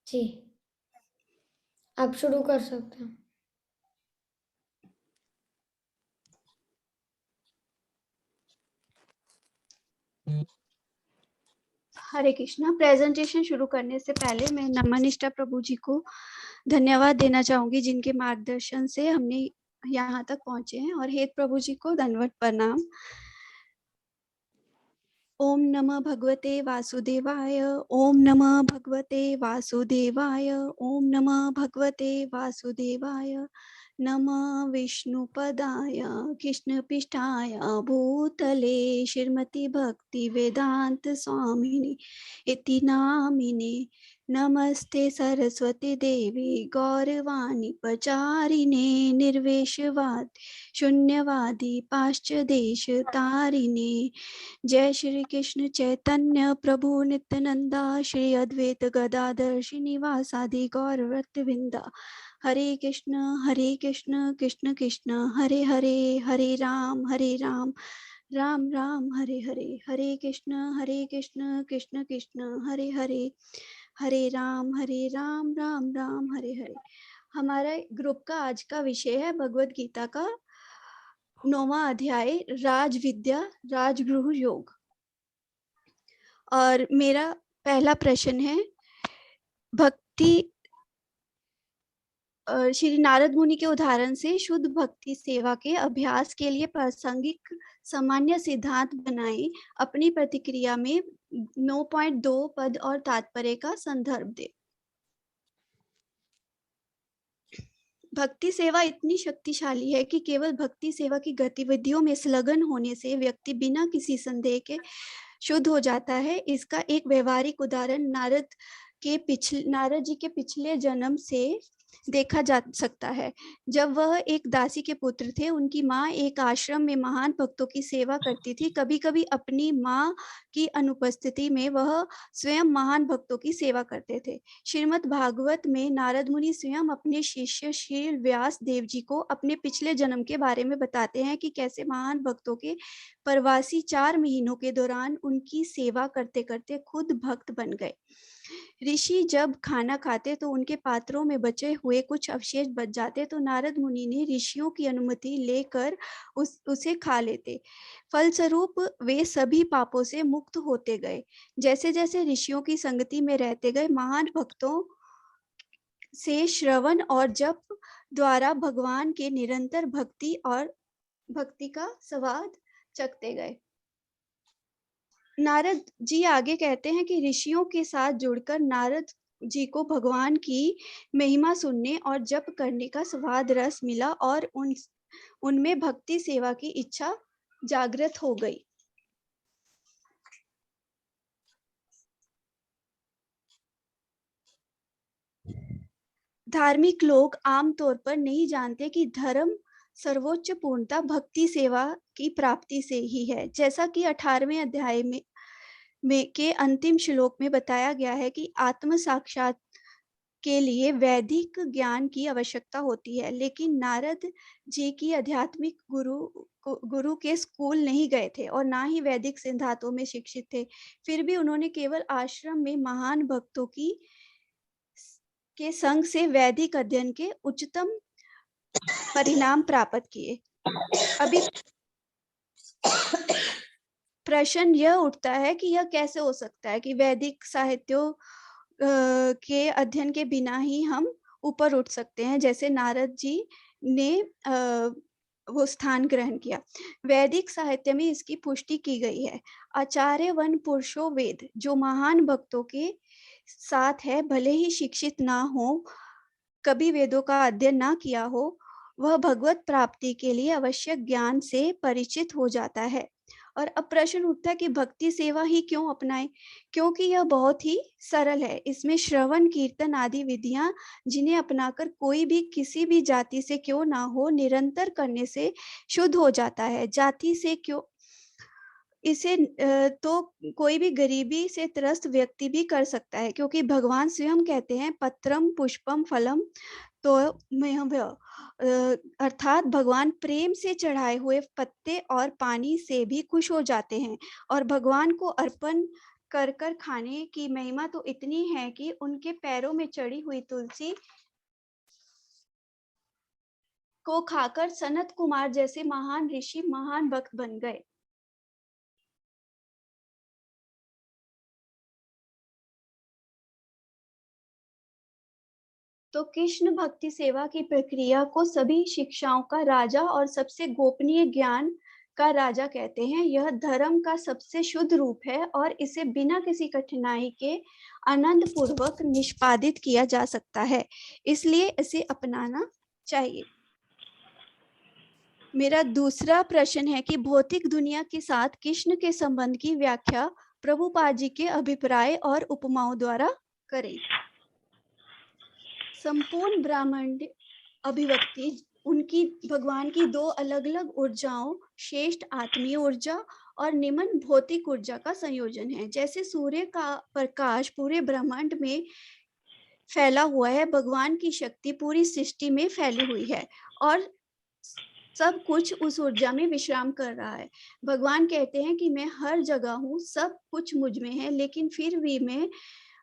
जी, आप शुरू कर सकते हैं। हरे कृष्णा। प्रेजेंटेशन शुरू करने से पहले मैं नमनिष्ठा प्रभु जी को धन्यवाद देना चाहूंगी, जिनके मार्गदर्शन से हमने यहाँ तक पहुंचे हैं, और हेत प्रभु जी को दंडवत प्रणाम। ओम नमः भगवते वासुदेवाय। ओम नमः भगवते वासुदेवाय। ओम नमः भगवते वासुदेवाय। नमः विष्णुपदाय कृष्णपृष्ठाय भूतले श्रीमती भक्ति वेदांत स्वामिनि इति नामिने। नमस्ते सरस्वती देवी गौरवाणी प्रचारिणे निर्विशेषवाद शून्यवादी पाश्चादेश तारिणे। जय श्री कृष्ण चैतन्य प्रभु नित्यानंदा श्री अद्वैत गदाधर श्रीनिवासादि गौर वृंदा। हरे कृष्ण कृष्ण कृष्ण हरे हरे, हरे राम राम राम हरे हरे। हरे कृष्ण कृष्ण कृष्ण हरे हरे, हरे राम राम राम हरे हरे। हमारा ग्रुप का आज का विषय है भगवत गीता का 9वां अध्याय राज विद्या राजगृह योग। और मेरा पहला प्रश्न है, भक्ति श्री नारद मुनि के उदाहरण से शुद्ध भक्ति सेवा के अभ्यास के लिए प्रासंगिक सामान्य सिद्धांत बनाएं। अपनी प्रतिक्रिया में 9.2 पद और तात्पर्य का संदर्भ दे। भक्ति सेवा इतनी शक्तिशाली है कि केवल भक्ति सेवा की गतिविधियों में संलग्न होने से व्यक्ति बिना किसी संदेह के शुद्ध हो जाता है। इसका एक व्यवहारिक उदाहरण नारद जी के पिछले जन्म से देखा जा सकता है। जब वह एक दासी के पुत्र थे, उनकी माँ एक आश्रम में महान भक्तों की सेवा करती थी। कभी कभी अपनी माँ की अनुपस्थिति में वह स्वयं महान भक्तों की सेवा करते थे। श्रीमद् भागवत में नारद मुनि स्वयं अपने शिष्य श्री व्यास देव जी को अपने पिछले जन्म के बारे में बताते हैं कि कैसे महान भक्तों के प्रवासी 4 महीनों के दौरान उनकी सेवा करते करते खुद भक्त बन गए। ऋषि जब खाना खाते तो उनके पात्रों में बचे हुए कुछ अवशेष बच जाते तो नारद मुनि ने ऋषियों की अनुमति लेकर उसे खा लेते। फलस्वरूप वे सभी पापों से मुक्त होते गए। जैसे जैसे ऋषियों की संगति में रहते गए, महान भक्तों से श्रवण और जप द्वारा भगवान के निरंतर भक्ति का स्वाद चखते गए। नारद जी आगे कहते हैं कि ऋषियों के साथ जुड़कर नारद जी को भगवान की महिमा सुनने और जप करने का स्वाद रस मिला और उनमें भक्ति सेवा की इच्छा जागृत हो गई। धार्मिक लोग आमतौर पर नहीं जानते कि धर्म सर्वोच्च पूर्णता भक्ति सेवा की प्राप्ति से ही है। जैसा कि 18वें अध्याय में के अंतिम श्लोक में बताया गया है कि आत्म साक्षात के लिए वैदिक ज्ञान की आवश्यकता होती है, लेकिन नारद जी की आध्यात्मिक गुरु के स्कूल नहीं गए थे और ना ही वैदिक सिद्धांतों में शिक्षित थे। फिर भी उन्होंने केवल आश्रम में महान भक्तों के संग से वैदिक अध्ययन के उच्चतम परिणाम प्राप्त किए। अभी प्रश्न यह उठता है कि यह कैसे हो सकता है कि वैदिक साहित्यों के अध्ययन के बिना ही हम ऊपर उठ सकते हैं, जैसे नारद जी ने वो स्थान ग्रहण किया। वैदिक साहित्य में इसकी पुष्टि की गई है। आचार्य वन पुरुषो वेद, जो महान भक्तों के साथ है, भले ही शिक्षित ना हो, कभी वेदों का अध्ययन ना किया हो, वह भगवत प्राप्ति के लिए आवश्यक ज्ञान से परिचित हो जाता है। और अब प्रश्न उठता है कि भक्ति सेवा ही क्यों अपनाएं? क्योंकि यह बहुत ही सरल है। इसमें श्रवण कीर्तन आदि विधियां जिन्हें अपनाकर कोई भी किसी भी जाति से क्यों ना हो निरंतर करने से शुद्ध हो जाता है। जाति से क्यों, इसे तो कोई भी गरीबी से त्रस्त व्यक्ति भी कर सकता है, क्योंकि भगवान स्वयं कहते हैं पत्रम पुष्पम फलम तो अर्थात भगवान प्रेम से चढ़ाए हुए पत्ते और पानी से भी खुश हो जाते हैं और भगवान को अर्पण कर कर खाने की महिमा तो इतनी है कि उनके पैरों में चढ़ी हुई तुलसी को खाकर सनत कुमार जैसे महान ऋषि महान भक्त बन गए। तो कृष्ण भक्ति सेवा की प्रक्रिया को सभी शिक्षाओं का राजा और सबसे गोपनीय ज्ञान का राजा कहते हैं। यह धर्म का सबसे शुद्ध रूप है और इसे बिना किसी कठिनाई के आनंद पूर्वक निष्पादित किया जा सकता है, इसलिए इसे अपनाना चाहिए। मेरा दूसरा प्रश्न है कि भौतिक दुनिया के साथ कृष्ण के संबंध की व्याख्या प्रभुपाद जी के अभिप्राय और उपमाओं द्वारा करें। संपूर्ण ब्रह्मांड अभिव्यक्ति उनकी भगवान की दो अलग अलग ऊर्जाओं, श्रेष्ठ आत्मीय ऊर्जा और निम्न भौतिक ऊर्जा का संयोजन है। जैसे सूर्य का प्रकाश पूरे ब्रह्मांड में फैला हुआ है, भगवान की शक्ति पूरी सृष्टि में फैली हुई है और सब कुछ उस ऊर्जा में विश्राम कर रहा है। भगवान कहते हैं कि मैं हर जगह हूँ, सब कुछ मुझ में है, लेकिन फिर भी मैं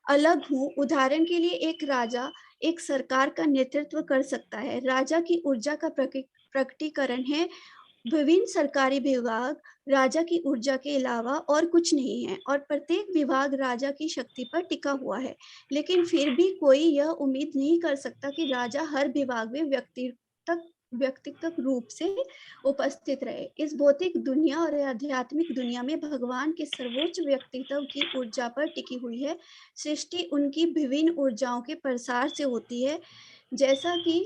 अलग हूँ। उदाहरण के लिए एक राजा एक सरकार का नेतृत्व कर सकता है। राजा की ऊर्जा का प्रकटीकरण है विभिन्न सरकारी विभाग राजा की ऊर्जा के अलावा और कुछ नहीं है और प्रत्येक विभाग राजा की शक्ति पर टिका हुआ है। लेकिन फिर भी कोई यह उम्मीद नहीं कर सकता कि राजा हर विभाग में व्यक्तिगत रूप से उपस्थित रहे। इस भौतिक दुनिया और आध्यात्मिक दुनिया में भगवान के सर्वोच्च व्यक्तित्व की ऊर्जा पर टिकी हुई है। सृष्टि उनकी विभिन्न ऊर्जाओं के प्रसार से होती है, जैसा कि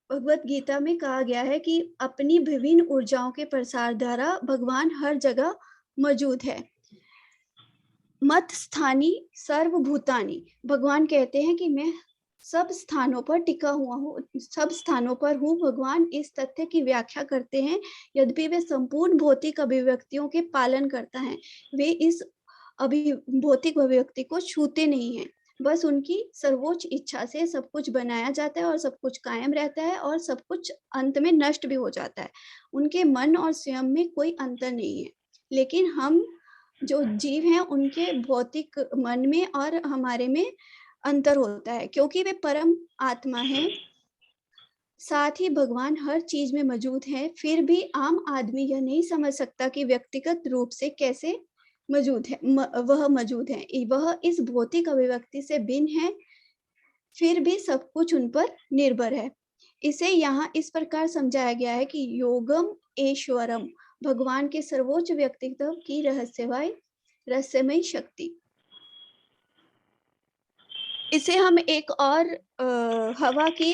भगवत गीता में कहा गया है कि अपनी विभिन्न ऊर्जाओं के प्रसार द्वारा भगवान हर जगह मौजूद है। मत स्थानी सर्वभूतानी, भगवान कहते हैं कि मैं सब स्थानों पर टिका हुआ हूँ, सब स्थानों पर हूँ। भगवान इस तथ्य की व्याख्या करते हैं, यद्यपि वे संपूर्ण भौतिक अभिव्यक्तियों के पालन करता है, वे इस भौतिक अभिव्यक्ति को छूते नहीं हैं। बस उनकी सर्वोच्च इच्छा से सब कुछ बनाया जाता है और सब कुछ कायम रहता है और सब कुछ अंत में नष्ट भी हो जाता है। उनके मन और स्वयं में कोई अंतर नहीं है, लेकिन हम जो जीव हैं उनके भौतिक मन में और हमारे में अंतर होता है, क्योंकि वे परम आत्मा हैं। साथ ही भगवान हर चीज में मौजूद है, फिर भी आम आदमी यह नहीं समझ सकता कि व्यक्तिगत रूप से कैसे मौजूद है, वह मौजूद है। वह इस भौतिक अभिव्यक्ति से भिन्न है, फिर भी सब कुछ उन पर निर्भर है। इसे यहाँ इस प्रकार समझाया गया है कि योगम ऐश्वरम, भगवान के सर्वोच्च व्यक्तित्व की रहस्यमय शक्ति। इसे हम एक और हवा के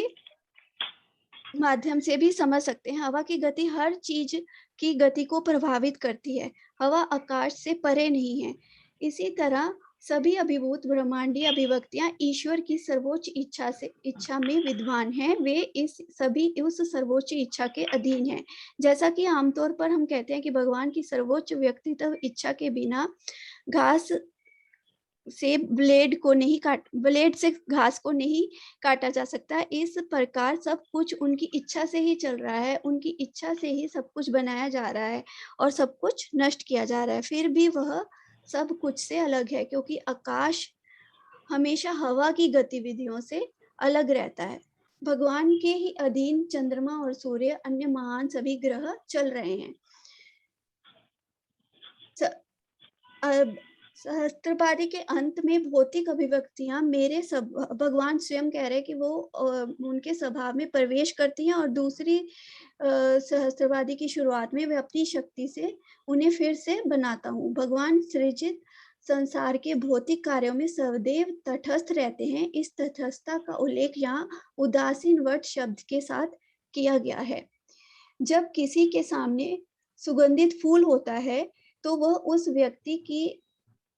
माध्यम से भी समझ सकते हैं। हवा की गति हर चीज की गति को प्रभावित करती है। हवा आकाश से परे नहीं है। इसी तरह सभी अभिभूत ब्रह्मांडीय अभिव्यक्तियां ईश्वर की सर्वोच्च इच्छा में विद्वान हैं। वे इस सभी उस सर्वोच्च इच्छा के अधीन हैं। जैसा कि आमतौर पर हम कहते हैं कि भगवान की सर्वोच्च व्यक्तित्व इच्छा के बिना घास से ब्लेड से घास को नहीं काटा जा सकता। इस प्रकार सब कुछ उनकी इच्छा से ही चल रहा है, उनकी इच्छा से ही सब कुछ बनाया जा रहा है और सब कुछ नष्ट किया जा रहा है। फिर भी वह सब कुछ से अलग है, क्योंकि आकाश हमेशा हवा की गतिविधियों से अलग रहता है। भगवान के ही अधीन चंद्रमा और सूर्य, अन्य महान सभी ग्रह चल रहे हैं। सहस्त्रपादी के अंत में भौतिक अभिव्यक्तियां मेरे सब भगवान स्वयं कह रहे हैं कि वो उनके स्वभाव में प्रवेश करती हैं और दूसरी सहस्त्रवादी की शुरुआत में वे अपनी शक्ति से उन्हें फिर से बनाता हूँ। भगवान सृजित संसार के भौतिक कार्यों में सदैव तटस्थ रहते हैं। इस तटस्थता का उल्लेख यहाँ उदासीन वट शब्द के साथ किया गया है। जब किसी के सामने सुगंधित फूल होता है तो वह उस व्यक्ति की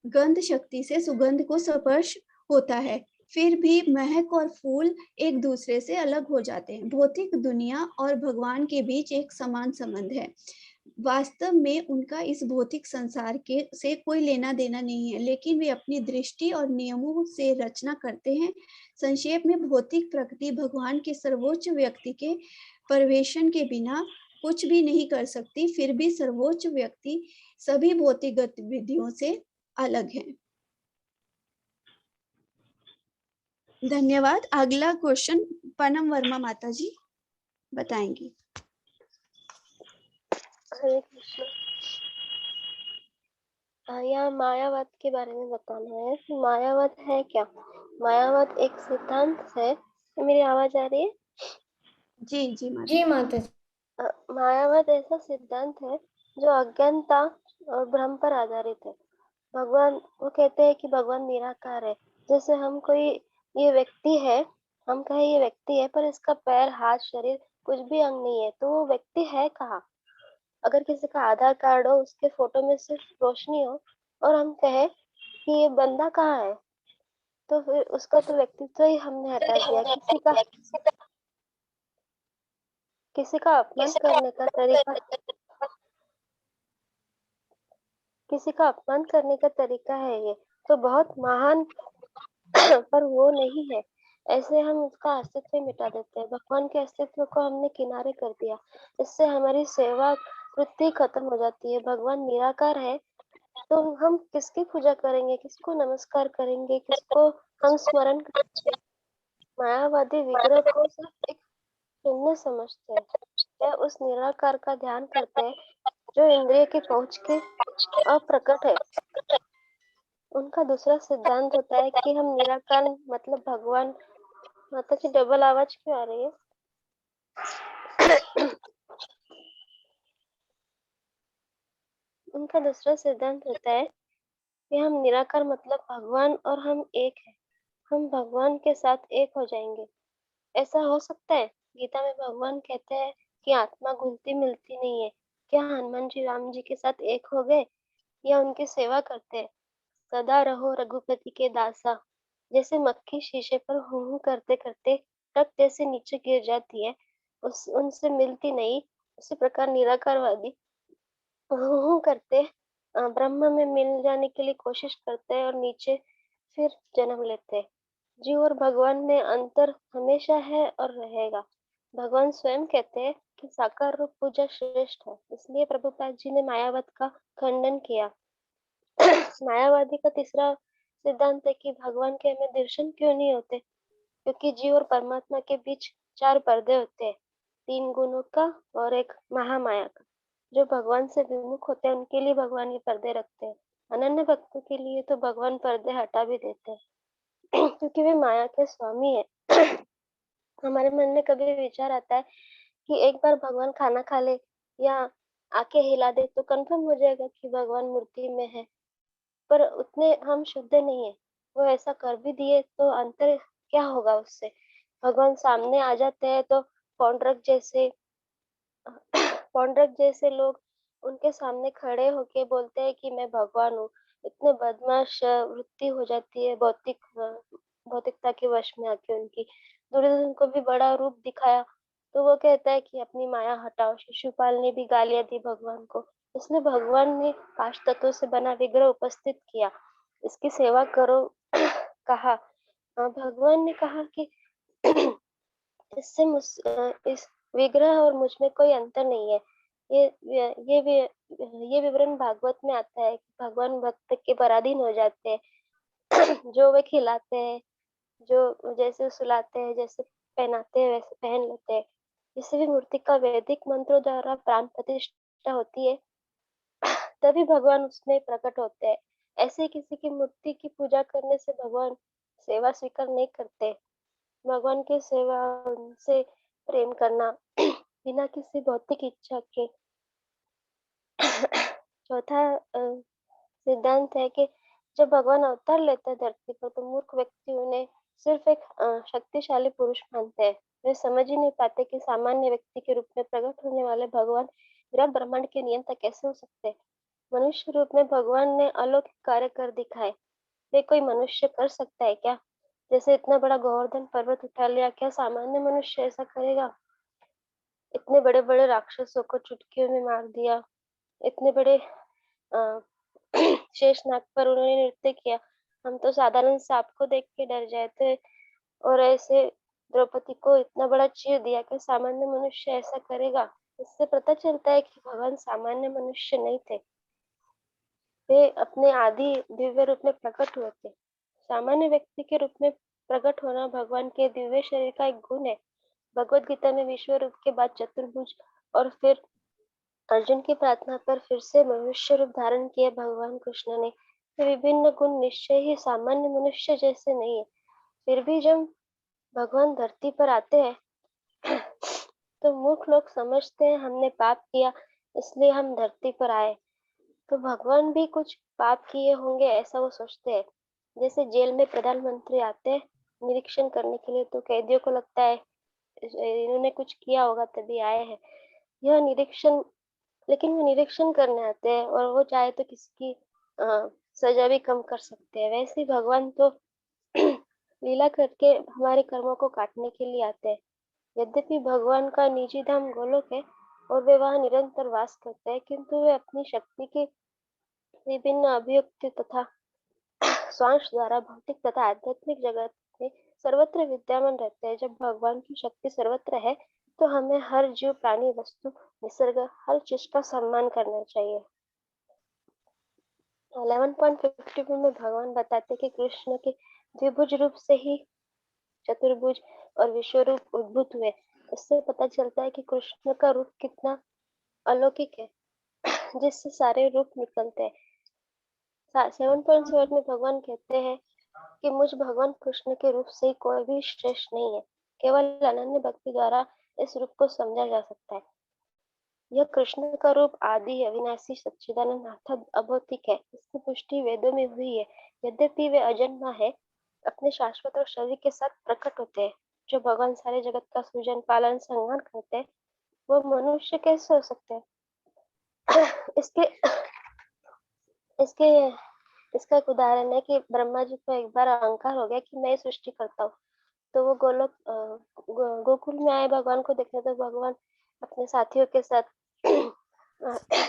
गंध शक्ति से सुगंध को स्पर्श होता है, फिर भी महक और फूल एक दूसरे से अलग हो जाते हैं। भौतिक दुनिया और भगवान के बीच एक समान संबंध है। वास्तव में उनका इस भौतिक संसार के से कोई लेना देना नहीं है, लेकिन वे अपनी दृष्टि और नियमों से रचना करते हैं। संक्षेप में भौतिक प्रकृति भगवान के सर्वोच्च व्यक्ति के प्रवेशन के बिना कुछ भी नहीं कर सकती। फिर भी सर्वोच्च व्यक्ति सभी भौतिक गतिविधियों से अलग हैं। धन्यवाद। अगला क्वेश्चन पनम वर्मा माता जी बताएंगी। हरे कृष्ण। यहाँ मायावाद के बारे में बताना है। मायावाद है क्या? मायावाद एक सिद्धांत है। मेरी आवाज आ रही है? जी जी माता जी माता जी। मायावाद ऐसा सिद्धांत है जो अज्ञानता और भ्रम पर आधारित है। भगवान, वो कहते हैं कि भगवान निराकार है। जैसे हम कोई, ये व्यक्ति है, हम कहे ये व्यक्ति है पर इसका पैर, हाथ, शरीर कुछ भी अंग नहीं है, तो वो व्यक्ति है कहाँ? अगर किसी का आधार कार्ड हो, उसके फोटो में सिर्फ रोशनी हो और हम कहे कि ये बंदा कहाँ है, तो फिर उसका तो व्यक्तित्व ही हमने हटा दिया। किसी का अपमान करने का तरीका, किसी का अपमान करने का तरीका है ये, तो बहुत महान पर वो नहीं है। ऐसे हम उसका अस्तित्व ही मिटा देते हैं। भगवान के अस्तित्व को हमने किनारे कर दिया। इससे हमारी सेवा वृत्ति खत्म हो जाती है। भगवान निराकार है, तो हम किसकी पूजा करेंगे, किसको नमस्कार करेंगे, किसको हम स्मरण करेंगे? मायावादी विग्रह को सिर्फ एक चिन्ह समझते हैं। वह उस निराकार का ध्यान करते हैं जो इंद्रिय की पहुंच के अप्रकट है। उनका दूसरा सिद्धांत होता है कि हम निराकार मतलब भगवान। माता की डबल आवाज क्यों आ रही है? उनका दूसरा सिद्धांत होता है कि हम निराकार मतलब भगवान और हम एक है। हम भगवान के साथ एक हो जाएंगे। ऐसा हो सकता है? गीता में भगवान कहते हैं कि आत्मा घुलती मिलती नहीं है। क्या हनुमान जी राम जी के साथ एक हो गए या उनकी सेवा करते हैं? सदा रहो रघुपति के दासा। जैसे मक्खी शीशे पर हूं हूं करते करते टक जैसे नीचे गिर जाती है, उस उनसे मिलती नहीं, उसी प्रकार निराकारवादी हूं हूं करते ब्रह्म में मिल जाने के लिए कोशिश करते हैं और नीचे फिर जन्म लेते हैं। जीव और भगवान में अंतर हमेशा है और रहेगा। भगवान स्वयं कहते हैं कि साकार रूप पूजा श्रेष्ठ है। इसलिए प्रभुपाद जी ने मायावाद का खंडन किया। मायावादी का तीसरा सिद्धांत है कि भगवान के हमें दर्शन क्यों नहीं होते, क्योंकि जीव और परमात्मा के बीच चार पर्दे होते हैं, तीन गुणों का और एक महामाया का। जो भगवान से विमुख होते हैं उनके लिए भगवान ये पर्दे रखते हैं। अनन्य भक्तों के लिए तो भगवान पर्दे हटा भी देते हैं क्योंकि वे माया के स्वामी है। हमारे मन में कभी विचार आता है कि एक बार भगवान खाना खा ले या आंखें हिला दे तो कंफर्म हो जाएगा कि भगवान मूर्ति में है, पर उतने हम शुद्ध नहीं है। वो ऐसा कर भी दिए तो अंतर क्या होगा उससे? भगवान सामने आ जाते हैं तो पौंड्रक जैसे पौंड्रक जैसे लोग उनके सामने खड़े होके बोलते हैं कि मैं भगवान हूँ। इतने बदमाश वृत्ति हो जाती है भौतिकता के वश में आके उनकी। दुर्योधन को भी बड़ा रूप दिखाया तो वो कहता है कि अपनी माया हटाओ। शिशुपाल ने भी गालियां दी भगवान को। इसलिए भगवान ने 5 तत्वों से बना विग्रह उपस्थित किया, इसकी सेवा करो कहा। भगवान ने कहा कि इससे इस विग्रह और मुझ में कोई अंतर नहीं है। ये विवरण भागवत में आता है कि भगवान भक्त के पराधीन हो जाते हैं। जो वे खिलाते हैं, जो जैसे सुलाते हैं, जैसे पहनाते हैं वैसे पहन लेते हैं। किसी भी मूर्ति का वैदिक मंत्रों द्वारा प्राण प्रतिष्ठा होती है, तभी भगवान उसमें प्रकट होते हैं। ऐसे किसी की मूर्ति की पूजा करने से भगवान सेवा स्वीकार नहीं करते। भगवान की सेवा, उनसे प्रेम करना बिना किसी भौतिक इच्छा के। चौथा सिद्धांत है कि जब भगवान अवतार लेते हैं धरती पर तो मूर्ख व्यक्ति उन्हें सिर्फ एक शक्तिशाली पुरुष मानते हैं। वे समझ ही नहीं पाते कि सामान्य व्यक्ति के रूप में प्रकट होने वाले भगवान विराट ब्रह्मांड के नियंता कैसे हो सकते हैं। मनुष्य रूप में भगवान ने अलौकिक कार्य कर दिखाए। वे कोई मनुष्य कर सकता है क्या? जैसे इतना बड़ा गोवर्धन पर्वत उठा लिया, क्या सामान्य मनुष्य ऐसा करेगा? इतने बड़े बड़े राक्षसों को चुटकियों में मार दिया। इतने बड़े अ, शेषनाग पर उन्होंने नृत्य किया। हम तो साधारण सांप को देख के डर जाते, और ऐसे द्रौपदी को इतना बड़ा चीर दिया कि सामान्य मनुष्य ऐसा करेगा? इससे पता चलता है कि भगवान सामान्य मनुष्य नहीं थे। वे अपने आदि दिव्य रूप में प्रकट हुए थे। सामान्य व्यक्ति के रूप में प्रकट होना भगवान के दिव्य शरीर का एक गुण है। भगवत गीता में विश्व रूप के बाद चतुर्भुज और फिर अर्जुन की प्रार्थना पर फिर से मनुष्य रूप धारण किया भगवान कृष्ण ने। ये विभिन्न गुण निश्चय ही सामान्य मनुष्य जैसे नहीं है। फिर भी जब भगवान धरती पर आते हैं तो मूर्ख लोग समझते हैं हमने पाप किया इसलिए हम धरती पर आए। तो भगवान भी कुछ पाप किए होंगे ऐसा वो सोचते हैं। जैसे जेल में प्रधानमंत्री आते हैं निरीक्षण करने के लिए, तो कैदियों को लगता है इन्होंने कुछ किया होगा तभी आए हैं। यह निरीक्षण, लेकिन वो निरीक्षण करने आते हैं और वो चाहे तो किसी की सजा भी कम कर सकते हैं। वैसे ही भगवान तो लीला करके हमारे कर्मों को काटने के लिए आते हैं। यद्यपि भगवान का निजी धाम गोलोक है और वे वहाँ निरंतर वास करते हैं, किंतु वे अपनी शक्ति की विभिन्न अभिव्यक्ति तथा स्वांश द्वारा भौतिक तथा आध्यात्मिक जगत में सर्वत्र विद्यमान रहते हैं। जब भगवान की शक्ति सर्वत्र है तो हमें हर जीव, प्राणी, वस्तु, निसर्ग, हर चीज का सम्मान करना चाहिए। 11.52 में भगवान बताते कि कृष्ण के द्विभुज रूप से ही चतुर्भुज और विश्व रूप उद्भूत हुए। इससे पता चलता है कि कृष्ण का रूप कितना अलौकिक है जिससे सारे रूप निकलते हैं। 7.7 में भगवान कहते हैं कि मुझ भगवान कृष्ण के रूप से कोई भी श्रेष्ठ नहीं है। केवल अनन्य भक्ति द्वारा इस रूप को समझा जा सकता है। यह कृष्ण का रूप आदि अविनाशी सच्चिदानंद अर्थात अभौतिक है। इसकी पुष्टि वेदों में हुई है। यद्यपि वे अजन्मा है, अपने शाश्वत और शरीर के साथ प्रकट होते हैं। जो भगवान सारे जगत का सृजन, पालन, संहार करते हैं, वो मनुष्य कैसे हो सकते हैं? इसके इसके इसका एक उदाहरण है कि ब्रह्मा जी को एक बार अहंकार हो गया कि मैं सृष्टि करता हूँ। तो वो गोकुल में आए भगवान को देखने। तो भगवान अपने साथियों के साथ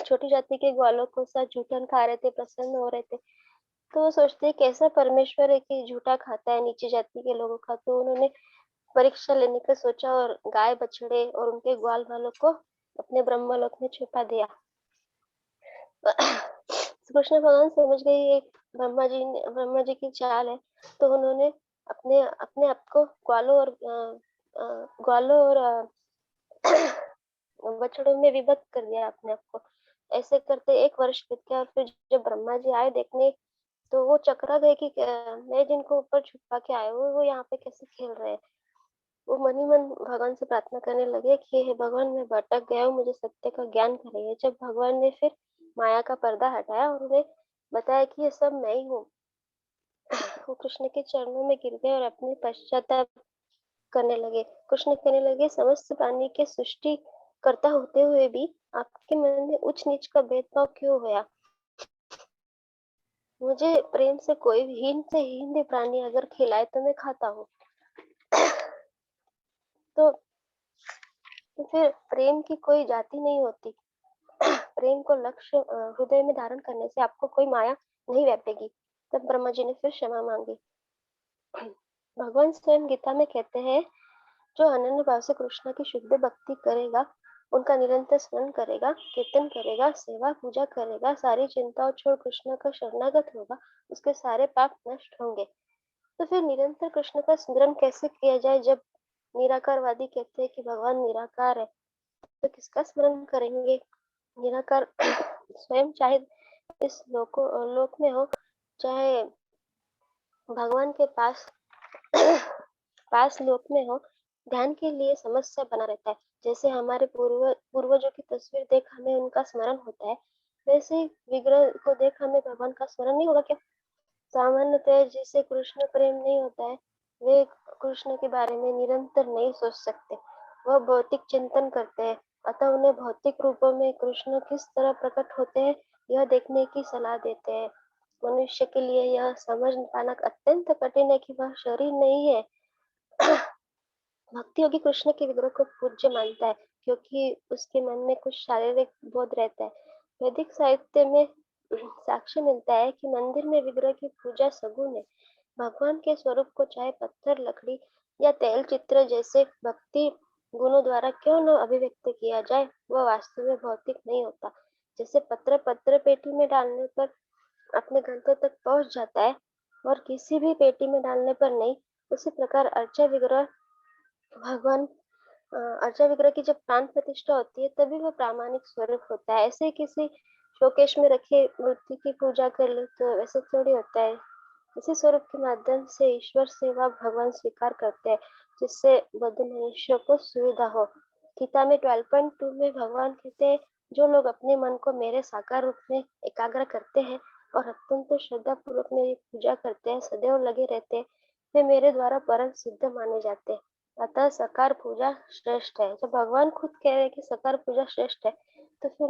छोटी जाति के ग्वालों को साथ जूठन खा रहे थे, प्रसन्न हो रहे थे। तो वो सोचते हैं कैसा परमेश्वर है कि झूठा खाता है नीचे जाति के लोगों का। तो उन्होंने परीक्षा लेने का सोचा और गाय, बछड़े और उनके ग्वाल वालों को अपने ब्रह्मलोक में छुपा दिया। कृष्ण भगवान समझ गए ये ब्रह्मा जी की चाल है। तो उन्होंने अपने अपने आप को ग्वालों और बछड़ों में विभक्त कर दिया अपने आप को। ऐसे करते 1 वर्ष बीत गया और फिर जब ब्रह्मा जी आए देखने, तो वो चकरा गए कि मैं जिनको ऊपर छुपा के आए हूँ वो यहाँ पे कैसे खेल रहे हैं। वो मन ही मन भगवान से प्रार्थना करने लगे कि हे भगवान, मैं भटक गया हूँ, मुझे सत्य का ज्ञान कराइए। जब भगवान ने फिर माया का पर्दा हटाया और उन्हें बताया कि ये सब मैं ही हूँ, वो कृष्ण के चरणों में गिर गए और अपने पश्चाताप करने लगे। कृष्ण कहने लगे, समस्त प्राणी के सृष्टि करता होते हुए भी आपके मन में उच्च नीच का भेदभाव क्यों हुआ? मुझे प्रेम से कोई भी हीन से हीन भी प्राणी अगर खिलाए तो मैं खाता हूँ। तो फिर प्रेम की कोई जाति नहीं होती। प्रेम को लक्ष्य हृदय में धारण करने से आपको कोई माया नहीं व्यापेगी। तब ब्रह्मा जी ने फिर क्षमा मांगी। भगवान स्वयं गीता में कहते हैं, जो अनन्य भाव से कृष्ण की शुद्ध भक्ति करेगा, उनका निरंतर स्मरण करेगा, कीर्तन करेगा, सेवा पूजा करेगा, सारी चिंताओं छोड़ कृष्ण का शरणागत होगा, उसके सारे पाप नष्ट होंगे। तो फिर निरंतर कृष्ण का स्मरण कैसे किया जाए जब निराकारवादी कहते हैं कि भगवान निराकार है? तो किसका स्मरण करेंगे? निराकार स्वयं चाहे इस लोक में हो, चाहे भगवान के पास लोक में हो, ध्यान के लिए समस्या बना रहता है। जैसे हमारे पूर्वजों की तस्वीर देख हमें उनका स्मरण होता है, वैसे ही विग्रह को देख हमें भगवान का स्मरण नहीं होगा क्या? सामान्यतः जिसे कृष्ण प्रेम नहीं होता है, वे कृष्ण के बारे में निरंतर नहीं सोच सकते। वह भौतिक चिंतन करते हैं, अतः उन्हें भौतिक रूपों में कृष्ण किस तरह प्रकट होते हैं यह देखने की सलाह देते हैं। मनुष्य के लिए यह समझ पाना अत्यंत कठिन है कि वह शरीर नहीं है। भक्ति योगी कृष्ण के विग्रह को पूज्य मानता है क्योंकि उसके मन में कुछ शारीरिक बोध रहता है। वैदिक साहित्य में साक्ष्य मिलता है कि मंदिर में विग्रह की पूजा सगुण है। भगवान के स्वरूप को चाहे पत्थर, लकड़ी या तेल चित्र जैसे भक्ति गुणों द्वारा क्यों न अभिव्यक्त किया जाए, वह वास्तव में भौतिक नहीं होता। जैसे पत्र पेटी में डालने पर अपने गंतव्य तक पहुंच जाता है और किसी भी पेटी में डालने पर नहीं, उसी प्रकार अर्चा विग्रह भगवान अर्चा विग्रह की जब प्राण प्रतिष्ठा होती है तभी वो प्रामाणिक स्वरूप होता है। ऐसे किसी शोकेश में रखे मूर्ति की पूजा कर लो तो वैसे थोड़ी होता है। इसी स्वरूप के माध्यम से ईश्वर सेवा भगवान स्वीकार करते हैं, जिससे बद्ध मनुष्य को सुविधा हो। गीता में 12.2 में भगवान कहते हैं, जो लोग अपने मन को मेरे साकार रूप में एकाग्र करते हैं और अत्यंत श्रद्धा पूर्वक मेरी पूजा करते हैं, सदैव लगे रहते हैं, वे मेरे द्वारा परम सिद्ध माने जाते हैं। अतः सकार पूजा श्रेष्ठ है। जब भगवान खुद कह रहे हैं कि सकार पूजा श्रेष्ठ है, तो फिर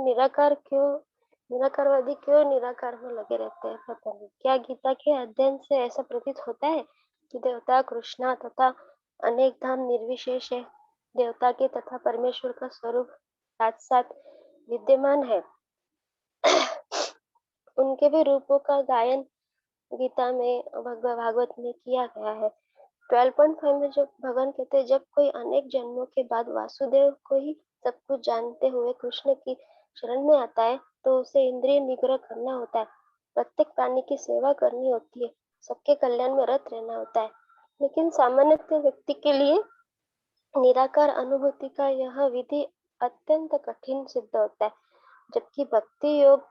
निराकारवादी क्यों निराकार में लगे रहते हैं? पता नहीं। क्या गीता के अध्ययन से ऐसा प्रतीत होता है कि देवता कृष्णा तथा अनेक धाम निर्विशेष है? देवता के तथा परमेश्वर का स्वरूप साथ साथ विद्यमान है। उनके भी रूपों का गायन गीता में भागवत में किया गया है। 12.5 में जब भगवान कहते हैं, जब कोई अनेक जन्मों के बाद वासुदेव को ही सब कुछ जानते हुए कृष्ण की शरण में आता है, तो उसे इंद्रिय निग्रह करना होता है, प्रत्येक प्राणी की सेवा करनी होती है, सबके कल्याण में रत रहना होता है। लेकिन सामान्य व्यक्ति के लिए निराकार अनुभूति का यह विधि अत्यंत कठिन सिद्ध होता है, जबकि भक्ति योग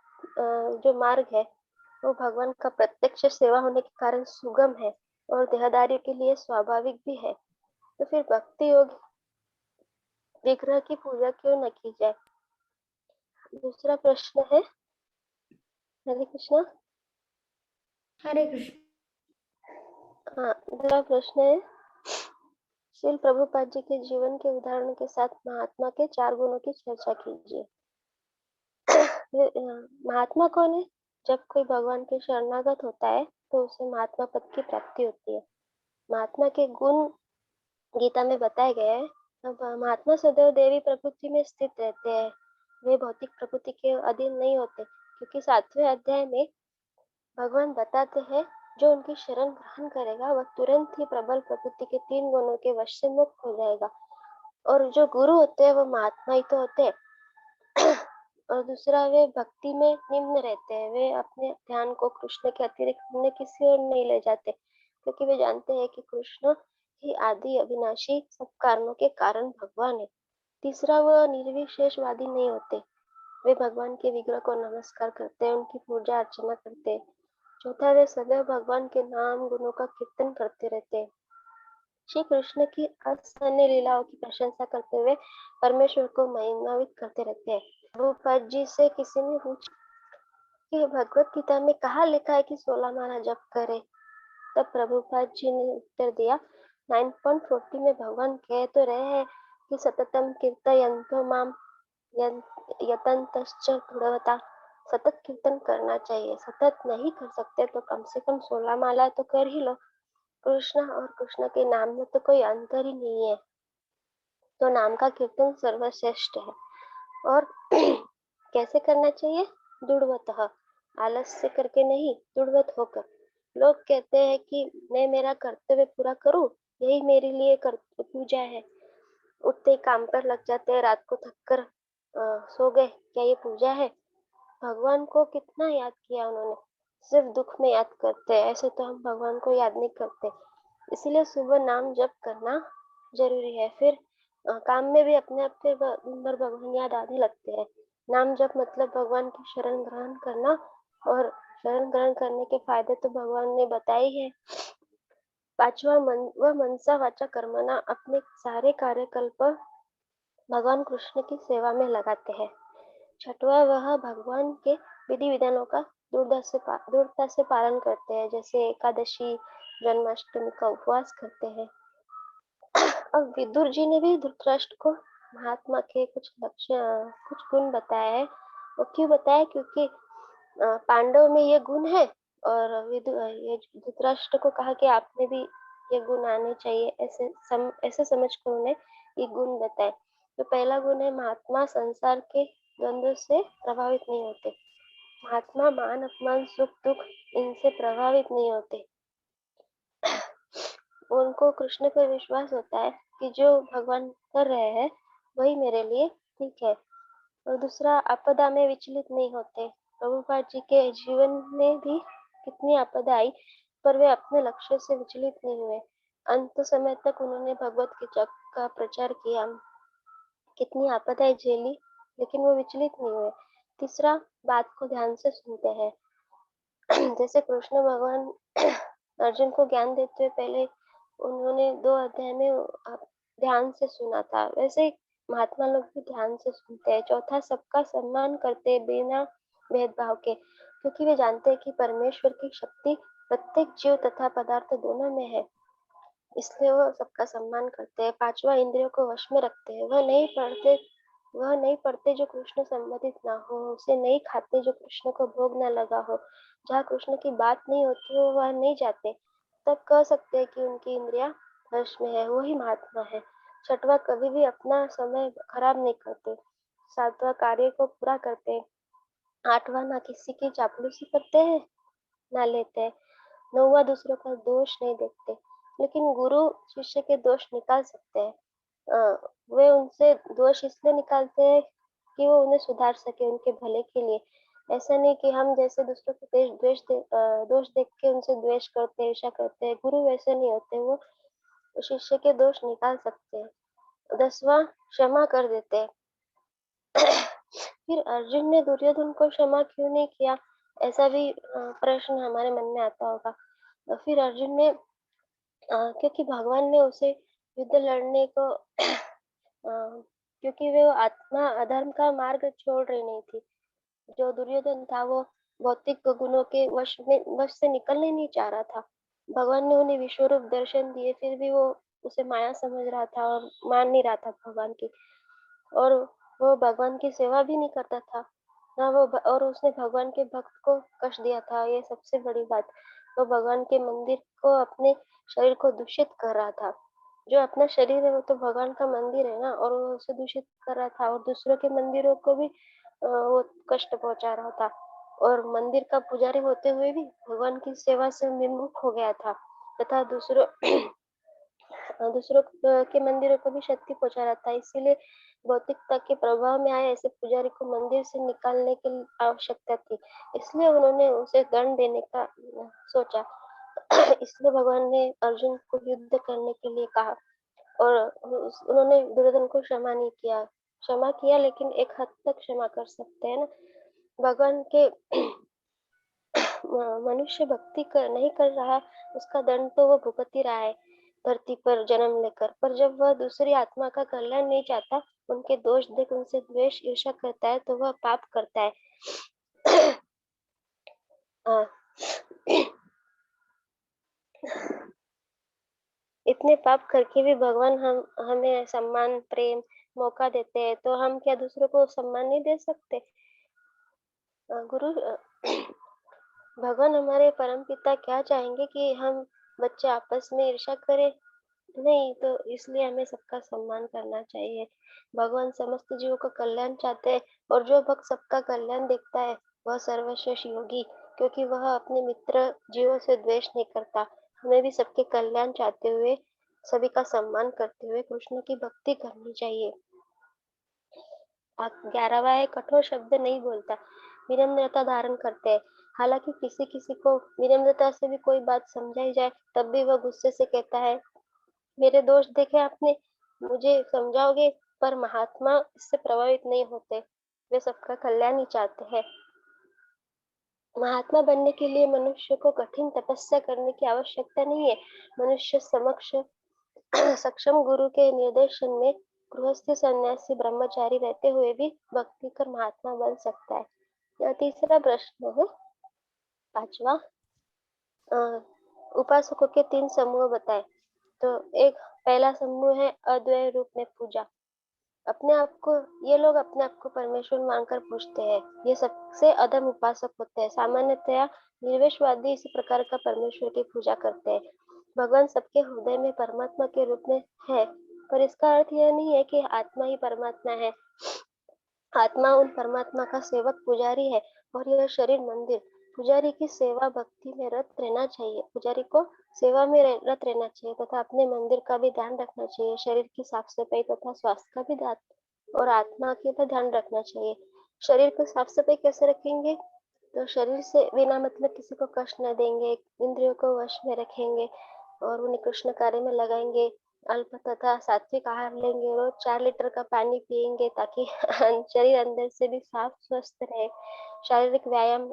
जो मार्ग है वो भगवान का प्रत्यक्ष सेवा होने के कारण सुगम है और देहदारियों के लिए स्वाभाविक भी है। तो फिर भक्ति योग विग्रह की पूजा क्यों न की जाए? दूसरा प्रश्न है, हरे कृष्णा। हरे कृष्ण। हाँ, दूसरा प्रश्न है, श्रील प्रभुपाद जी के जीवन के उदाहरण के साथ महात्मा के 4 गुणों की चर्चा कीजिए। महात्मा कौन है? जब कोई भगवान के शरणागत होता है तो उसे महात्मा पद की प्राप्ति होती है। महात्मा के गुण गीता में बताए गए हैं। अब महात्मा सदैव देवी प्रकृति में स्थित रहते हैं, वे भौतिक प्रकृति के अधीन नहीं होते, क्योंकि 7वें अध्याय में भगवान बताते हैं, जो उनकी शरण ग्रहण करेगा वह तुरंत ही प्रबल प्रकृति के 3 गुणों के वश से मुक्त हो जाएगा। और जो गुरु होते हैं वो महात्मा ही तो होते हैं। और दूसरा, वे भक्ति में निम्न रहते हैं, वे अपने ध्यान को कृष्ण के अतिरिक्त अन्य किसी और नहीं ले जाते, क्योंकि वे जानते हैं कि कृष्ण ही आदि अविनाशी सब कारणों के कारण भगवान है। तीसरा, वह निर्विशेषवादी नहीं होते, वे भगवान के विग्रह को नमस्कार करते हैं, उनकी पूजा अर्चना करते हैं। चौथा, वे सदैव भगवान के नाम गुणों का कीर्तन करते रहते हैं। श्री कृष्ण की असहनीय लीलाओं की प्रशंसा करते हुए परमेश्वर को महिमान्वित करते रहते हैं। प्रभुपाद जी से किसी ने पूछा कि भगवत गीता में कहाँ लिखा है कि 16 माला जप करे? तब प्रभुपाद जी ने उत्तर दिया, 9.40 में भगवान कह तो रहे हैं कि सततम कीर्तयन्तो माम यतन्तश्च दृढ़वता। सतत कीर्तन करना चाहिए। सतत नहीं कर सकते तो कम से कम 16 माला तो कर ही लो। कृष्ण और कृष्ण के नाम में तो कोई अंतर ही नहीं है, तो नाम का कीर्तन सर्वश्रेष्ठ है। और कैसे करना चाहिए? दृढ़वतः, आलस्य करके नहीं, दृढ़वत होकर। लोग कहते हैं कि मैं मेरा कर्तव्य पूरा करूं, यही मेरे लिए पूजा है। उठते ही काम पर लग जाते हैं, रात को थक कर सो गए, क्या ये पूजा है? भगवान को कितना याद किया उन्होंने, सिर्फ दुख में याद करते हैं, ऐसे तो हम भगवान को याद नहीं करते। इसलिए सुबह नाम जप करना जरूरी है। फिर काम में भी अपने आप फिर दिन भर भगवान याद आने लगते हैं। नाम जप मतलब भगवान की शरण ग्रहण करना, और शरण ग्रहण करने के फायदे तो भगवान ने बताए ही है। पांचवा, वह मनसा वाचा कर्मणा अपने सारे कार्यकल्प भगवान कृष्ण की सेवा में लगाते हैं। छठवां, वह भगवान के विधि विधानों का दृढ़ता से पालन करते हैं, जैसे एकादशी जन्माष्टमी का उपवास करते हैं। अब विदुर जी ने भी धृतराष्ट्र को महात्मा के कुछ गुण बताए हैं। वो क्यों बताया? क्योंकि पांडव में ये गुण है, और ये धृतराष्ट्र को कहा कि आप में भी ये गुण आने चाहिए, ऐसे समझ कर उन्हें ये गुण बताए। तो पहला गुण है, महात्मा संसार के द्वंद्व से प्रभावित नहीं होते। महात्मा मान अपमान सुख दुख इनसे प्रभावित नहीं होते। उनको कृष्ण पर विश्वास होता है कि जो भगवान कर रहे हैं वही मेरे लिए ठीक है। और दूसरा, आपदा में विचलित नहीं होते। प्रभुपाद जी के जीवन में भी कितनी आपदा आई, पर वे अपने लक्ष्य से विचलित नहीं हुए। अंत समय तक उन्होंने भगवत गीता का प्रचार किया, कितनी आपदाएं झेली, लेकिन वो विचलित नहीं हुए। तीसरा, बात को ध्यान से सुनते हैं। जैसे कृष्ण भगवान अर्जुन को ज्ञान देते हुए पहले उन्होंने 2 अध्याय में ध्यान से सुना था, वैसे ही महात्मा लोग भी ध्यान से सुनते हैं। चौथा, सबका सम्मान करते हैं बिना भेदभाव के, क्योंकि वे जानते हैं कि परमेश्वर की शक्ति प्रत्येक जीव तथा पदार्थ दोनों में है, इसलिए वो सबका सम्मान करते हैं। पांचवा, इंद्रियों को वश में रखते हैं। वह नहीं पढ़ते जो कृष्ण संबंधित ना हो, उसे नहीं खाते जो कृष्ण को भोग न लगा हो। जहाँ कृष्ण की बात नहीं होती हो वह नहीं जाते, तब कह सकते हैं कि उनकी इंद्रियां वश में है, वही महात्मा है। छठवा, कभी भी अपना समय खराब नहीं करते। सातवां, कार्य को पूरा करते हैं। आठवां, ना किसी की चापलूसी करते हैं ना लेते हैं। नौवां, दूसरों का दोष नहीं देखते, लेकिन गुरु शिष्य के दोष निकाल सकते हैं। वे उनसे दोष इसलिए निकालते हैं कि वो उन्हें सुधार सके, उनके भले के लिए। ऐसा नहीं कि हम जैसे दूसरों को दोष देख के उनसे द्वेष करते हैं, ईर्ष्या करते हैं। गुरु वैसे नहीं होते, वो शिष्य के दोष निकाल सकते हैं। 10वां, क्षमा कर देते हैं। फिर अर्जुन ने दुर्योधन को क्षमा क्यों नहीं किया, ऐसा भी प्रश्न हमारे मन में आता होगा। फिर अर्जुन ने क्योंकि भगवान ने उसे युद्ध लड़ने को क्योंकि वो आत्मा अधर्म का मार्ग छोड़ रही नहीं थी। जो दुर्योधन था वो भौतिक गुणों के वश से निकलने नहीं चाह रहा था। भगवान ने उन्हें विश्वरूप दर्शन दिए, फिर भी वो उसे माया समझ रहा था और मान नहीं रहा था भगवान की, और वो भगवान की सेवा भी नहीं करता था ना और उसने भगवान के भक्त को कष्ट दिया था। ये सबसे बड़ी बात, वो भगवान के मंदिर को, अपने शरीर को दूषित कर रहा था। जो अपना शरीर है वो तो भगवान का मंदिर है ना, और वो उसे दूषित कर रहा था और दूसरों के मंदिरों को भी वो कष्ट पहुंचा रहा था, और मंदिर का पुजारी होते हुए भी भगवान की सेवा से विमुख हो गया था, तथा दूसरों के मंदिरों को भी क्षति पहुंचा रहा था। इसीलिए भौतिकता के प्रभाव में आए ऐसे पुजारी को मंदिर से निकालने की आवश्यकता थी, इसलिए उन्होंने उसे दंड देने का सोचा। इसलिए भगवान ने अर्जुन को युद्ध करने के लिए कहा, और उन्होंने दुर्योधन को क्षमा किया, लेकिन एक हद तक क्षमा कर सकते हैं ना। भगवान के मनुष्य नहीं कर रहा, उसका दंड तो वो भुगत ही रहा है धरती पर जन्म लेकर। पर जब वह दूसरी आत्मा का कल्याण नहीं चाहता, उनके दोष देख उनसे द्वेष ईर्ष्या करता है, तो वह पाप करता है। अ, इतने पाप करके भी भगवान हमें सम्मान, प्रेम, मौका देते हैं, तो हम क्या दूसरों को सम्मान नहीं दे सकते? भगवान हमारे परम पिता क्या चाहेंगे कि हम बच्चे आपस में ईर्ष्या करें? नहीं, तो इसलिए हमें सबका सम्मान करना चाहिए। भगवान समस्त जीवों का कल्याण चाहते हैं, और जो भक्त सबका कल्याण देखता है वह सर्वश्रेष्ठ योगी, क्योंकि वह अपने मित्र जीवों से द्वेष नहीं करता। हमें भी सबके कल्याण चाहते हुए, सभी का सम्मान करते हुए कृष्ण की भक्ति करनी चाहिए। 11वां है, कठोर शब्द नहीं बोलता, विनम्रता धारण करते हैं। हालांकि किसी किसी को विनम्रता से भी कोई बात समझाई जाए, तब भी वह गुस्से से कहता है, मेरे दोष देखे आपने, मुझे समझाओगे? पर महात्मा इससे प्रभावित नहीं होते, वे सबका कल्याण ही चाहते हैं। महात्मा बनने के लिए मनुष्य को कठिन तपस्या करने की आवश्यकता नहीं है। मनुष्य समक्ष सक्षम गुरु के निर्देशन में गृहस्थ, सन्यासी, ब्रह्मचारी रहते हुए भी भक्ति कर महात्मा बन सकता है। यह तीसरा प्रश्न है। पांचवा, उपासकों के 3 समूह बताए। तो एक पहला समूह है अद्वैय रूप में पूजा। ये लोग अपने आप को परमेश्वर मानकर पूजते हैं। ये सबसे अधम उपासक होते हैं। सामान्यतया निर्वेशवादी इसी प्रकार का परमेश्वर की पूजा करते हैं। भगवान सबके हृदय में परमात्मा के रूप में है, पर इसका अर्थ यह नहीं है कि आत्मा ही परमात्मा है। आत्मा उन परमात्मा का सेवक पुजारी है, और यह शरीर मंदिर। पुजारी की सेवा भक्ति में रत रहना चाहिए। पुजारी को सेवा में रत रहना चाहिए तथा अपने मंदिर का भी ध्यान रखना चाहिए। शरीर की साफ सफाई तथा स्वास्थ्य का भी ध्यान, और आत्मा के भी ध्यान रखना चाहिए। शरीर की साफ सफाई कैसे रखेंगे? तो शरीर से बिना मतलब किसी को कष्ट न देंगे, इंद्रियों को वश में रखेंगे और उन्हें कृष्ण कार्य में लगाएंगे। अल्प तथा सात्विक आहार लेंगे, रोज 4 लीटर का पानी पिएंगे ताकि शरीर अंदर से भी साफ स्वस्थ रहे। शारीरिक व्यायाम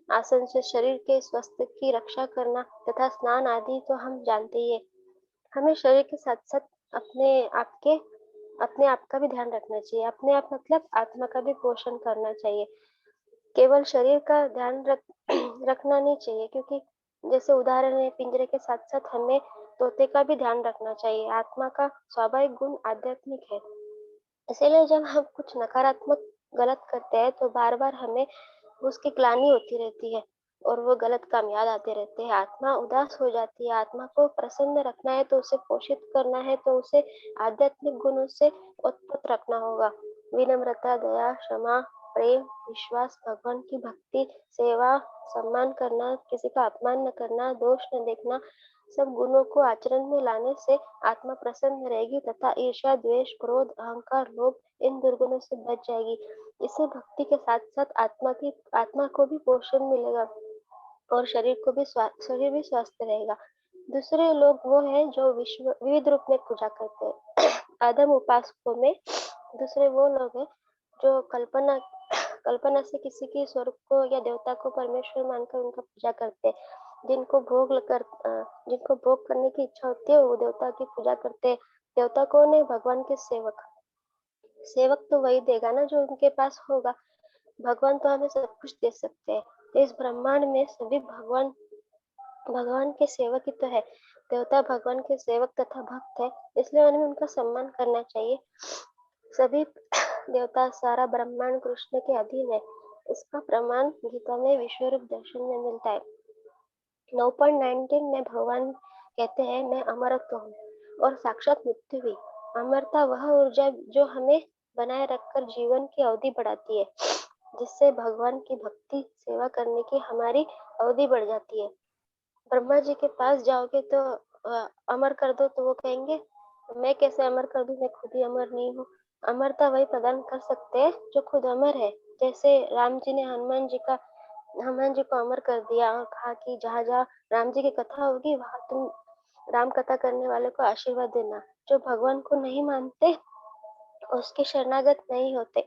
आसन से शरीर के स्वास्थ्य की रक्षा करना तथा स्नान आदि तो हम जानते ही है। हमें शरीर के साथ साथ अपने आप का भी ध्यान रखना चाहिए। अपने आप मतलब आत्मा का भी पोषण करना चाहिए। केवल शरीर का ध्यान रखना नहीं चाहिए, क्योंकि जैसे उदाहरण है, पिंजरे के साथ साथ हमें तोते का भी ध्यान रखना चाहिए। आत्मा का स्वाभाविक गुण आध्यात्मिक है, इसीलिए जब हम कुछ नकारात्मक गलत करते हैं तो बार बार हमें उसकी ग्लानि होती रहती है और वो गलत काम याद आते रहते हैं। आत्मा उदास हो जाती है। आत्मा को प्रसन्न रखना है तो उसे पोषित करना है, तो उसे आध्यात्मिक गुणों से उत्पन्न रखना होगा। विनम्रता, दया, क्षमा, प्रेम, विश्वास, भगवान की भक्ति, सेवा, सम्मान करना, किसी का अपमान न करना, दोष न देखना, सब गुणों को आचरण में लाने से आत्मा प्रसन्न रहेगी तथा ईर्ष्या, द्वेष, क्रोध, अहंकार, लोभ इन दुर्गुणों से बच जाएगी। इससे भक्ति के साथ साथ आत्मा को भी पोषण मिलेगा और शरीर भी स्वस्थ रहेगा। दूसरे लोग वो हैं जो विविध रूप में पूजा करते हैं। आदम उपासकों में दूसरे वो लोग हैं जो कल्पना से किसी की स्वरूप को या देवता को परमेश्वर मानकर उनका पूजा करते हैं। जिनको भोग करने की इच्छा होती है वो देवता की पूजा करते हैं। देवता कौन है? भगवान के सेवक। सेवक तो वही देगा ना जो उनके पास होगा। भगवान तो हमें सब कुछ दे सकते हैं। इस ब्रह्मांड में सभी भगवान भगवान के सेवक ही तो है। देवता भगवान के सेवक तथा भक्त है, इसलिए हमें उनका सम्मान करना चाहिए। सभी देवता, सारा ब्रह्मांड कृष्ण के अधीन है। इसका प्रमाण गीता में विश्वरूप दर्शन में मिलता है। 9.19 में भगवान कहते हैं, मैं अमरत्व हूँ और साक्षात मृत्यु भी। अमरता वह ऊर्जा जो हमें बनाए रखकर जीवन की अवधि बढ़ाती है, जिससे भगवान की भक्ति सेवा करने की हमारी अवधि बढ़ जाती है। ब्रह्मा जी के पास जाओगे तो अमर कर दो तो वो कहेंगे मैं कैसे अमर कर दूं, मैं खुद ही अमर नहीं हूँ। अमरता वही प्रदान कर सकते हैं जो खुद अमर है। जैसे राम जी ने हनुमान जी को अमर कर दिया और कहा कि जहाँ जहाँ राम जी की कथा होगी वहां तुम राम कथा करने वाले को आशीर्वाद देना। जो भगवान को नहीं मानते, उसके शरणागत नहीं होते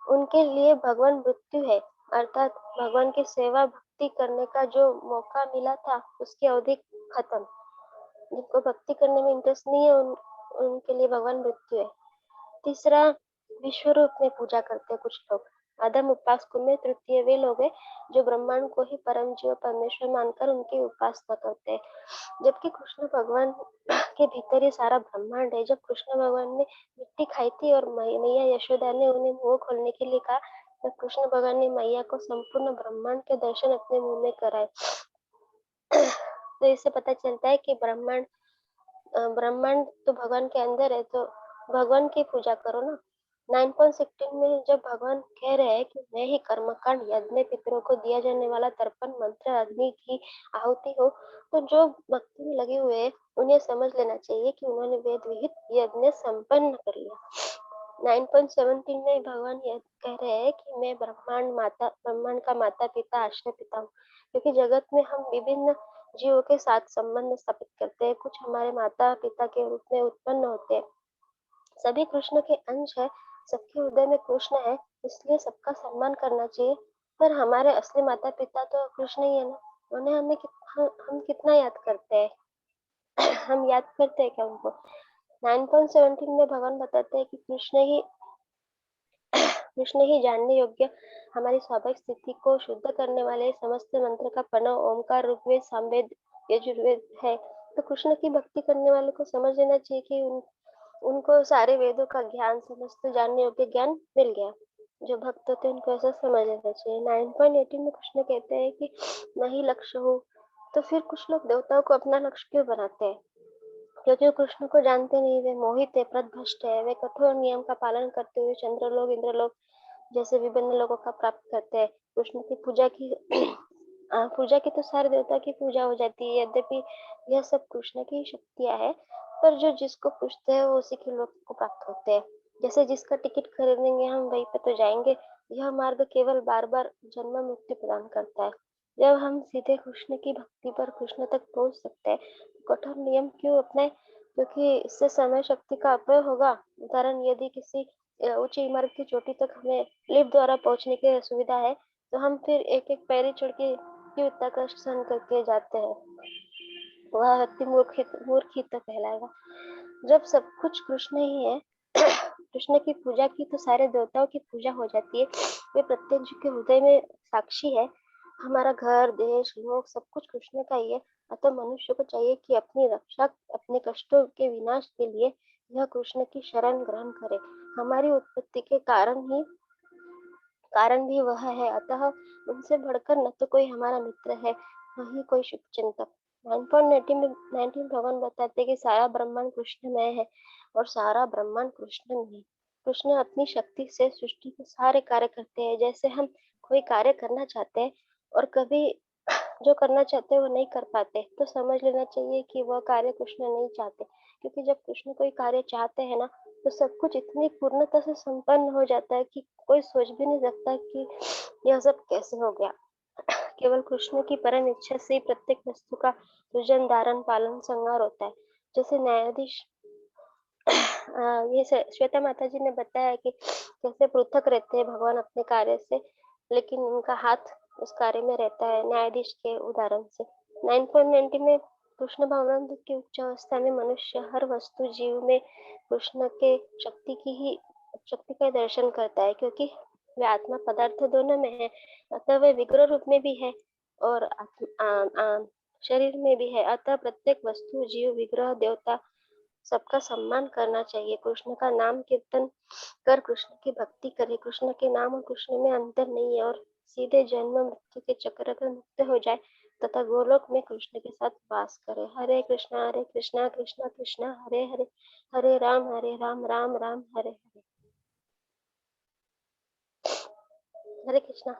उनके लिए भगवान मृत्यु है, अर्थात भगवान की सेवा भक्ति करने का जो मौका मिला था उसकी अवधि खत्म। जिनको भक्ति करने में इंटरेस्ट नहीं है उनके लिए भगवान मृत्यु है। तीसरा, विश्व रूप में पूजा करते हैं कुछ लोग। आदम उपासकों में तृतीय वे लोग हैं जो ब्रह्मांड को ही परम जीव परमेश्वर मानकर उनकी उपासना करते हैं। जबकि कृष्ण भगवान के भीतर ये सारा ब्रह्मांड है। जब कृष्ण भगवान ने मिट्टी खाई थी और मैया यशोदा ने उन्हें मुंह खोलने के लिए कहा, तब कृष्ण भगवान ने मैया को संपूर्ण ब्रह्मांड के दर्शन अपने मुंह में कराए। तो इससे पता चलता है कि ब्रह्मांड तो भगवान के अंदर है, तो भगवान की पूजा करो ना। 9.16 में जब भगवान कह रहे हैं कि मैं ही कर्मकांड यज्ञ पितरों को दिया जाने वाला तर्पण मंत्र अग्नि की आहुति हो, तो जो भक्ति में लगे हुए हैं उन्हें समझ लेना चाहिए कि उन्होंने वेद विहित यज्ञ संपन्न कर लिया। 9.17 में भगवान यह कह रहे हैं कि मैं ब्रह्मांड का माता पिता आश्रय पिता हूँ, क्योंकि जगत में हम विभिन्न जीवों के साथ संबंध स्थापित करते हैं। कुछ हमारे माता पिता के रूप में उत्पन्न होते हैं। सभी कृष्ण के अंश है, सबके हृदय में कृष्ण है, इसलिए सबका सम्मान करना चाहिए। पर हमारे असली माता पिता तो कृष्ण ही है ना। उन्हें हम कितना याद करते हैं? हम याद करते हैं क्या उनको? 9.17 में भगवान बताते हैं कि कृष्ण ही जानने योग्य हमारी स्वाभाविक स्थिति को शुद्ध करने वाले समस्त मंत्र का प्रणव ओमकार ऋग्वेद सामवेद यजुर्वेद है। तो कृष्ण की भक्ति करने वालों को समझ लेना चाहिए कि उनको सारे वेदों का ज्ञान, समस्त जानने योग्य ज्ञान मिल गया। जो भक्त होते हैं उनको ऐसा समझ लेना चाहिए। 9.18 में कृष्ण कहते हैं कि मैं ही लक्ष्य हूँ। तो फिर कुछ लोग देवताओं को अपना लक्ष्य क्यों बनाते हैं? क्योंकि वो कृष्ण को जानते नहीं, वे मोहित है, पथभ्रष्ट है। वे कठोर नियम का पालन करते हुए चंद्रलोक इंद्रलोक जैसे विभिन्न लोगों का प्राप्त करते हैं। कृष्ण की पूजा की तो सारे देवता की पूजा हो जाती है। यद्यपि यह सब कृष्ण की शक्तियां है, पर जो जिसको पूजते हैं वो उसी के लोक को प्राप्त होते हैं। जैसे जिसका टिकट खरीदेंगे हम वहीं पे तो जाएंगे, यह मार्ग केवल बार-बार जन्म मृत्यु प्रदान करता है। जब हम सीधे कृष्ण की भक्ति पर कृष्ण तक पहुँच सकते हैं, तो कठोर नियम क्यों अपनाएं? क्योंकि इससे समय शक्ति का अपव्यय होगा। उदाहरण, यदि किसी ऊंची इमारत की चोटी तक हमें लिफ्ट द्वारा पहुंचने की सुविधा है, तो हम फिर एक-एक पैरी चढ़ के क्यों इतना कष्ट सहन करके जाते हैं? वह व्यक्ति मूर्ख ही तो कहलाएगा। जब सब कुछ कृष्ण ही है, कृष्ण की पूजा की तो सारे देवताओं की पूजा हो जाती है। वे प्रत्येक जीव के हृदय में साक्षी है। हमारा घर, देश, लोग सब कुछ कृष्ण का ही है। अतः मनुष्य को चाहिए कि अपनी रक्षा, अपने कष्टों के विनाश के लिए यह कृष्ण की शरण ग्रहण करे। हमारी उत्पत्ति के कारण भी वह है। अतः उनसे बढ़कर न तो कोई हमारा मित्र है, न ही कोई शुभ चिंतक। 9.19 भगवान बताते हैं कि सारा ब्रह्मांड कृष्णमय है और सारा ब्रह्मांड कृष्ण में है। कृष्ण अपनी शक्ति से सृष्टि के सारे कार्य करते हैं। जैसे हम कोई कार्य करना चाहते हैं और कभी जो करना चाहते हैं वो नहीं कर पाते, तो समझ लेना चाहिए कि वह कार्य कृष्ण नहीं चाहते। क्योंकि जब कृष्ण कोई कार्य चाहते हैं ना, तो सब कुछ इतनी पूर्णता से संपन्न हो जाता है कि कोई सोच भी नहीं सकता कि यह सब कैसे हो गया। केवल कृष्ण की परम इच्छा से ही प्रत्येक वस्तु का सृजन, धारण, पालन, संहार होता है। जैसे न्यायाधीश ये श्वेता माता जी ने बताया कि कैसे पृथक रहते हैं भगवान अपने कार्य से, लेकिन उनका हाथ उस कार्य में रहता है, न्यायाधीश के उदाहरण से। 9.90 में कृष्ण भावनामृत की उच्च अवस्था में मनुष्य हर वस्तु जीव में कृष्ण के शक्ति का दर्शन करता है, क्योंकि वे आत्मा पदार्थ दोनों में है। अतः वे विग्रह रूप में भी है और शरीर में भी है। अतः प्रत्येक वस्तु, जीव, विग्रह, देवता सबका सम्मान करना चाहिए। कृष्ण का नाम कीर्तन कर कृष्ण की भक्ति करे। कृष्ण के नाम और कृष्ण में अंतर नहीं है और सीधे जन्म मृत्यु के चक्र से मुक्त हो जाए तथा गोलोक में कृष्ण के साथ वास करे। हरे कृष्णा कृष्णा कृष्णा हरे हरे, हरे राम राम राम हरे हरे। हरे कृष्णा।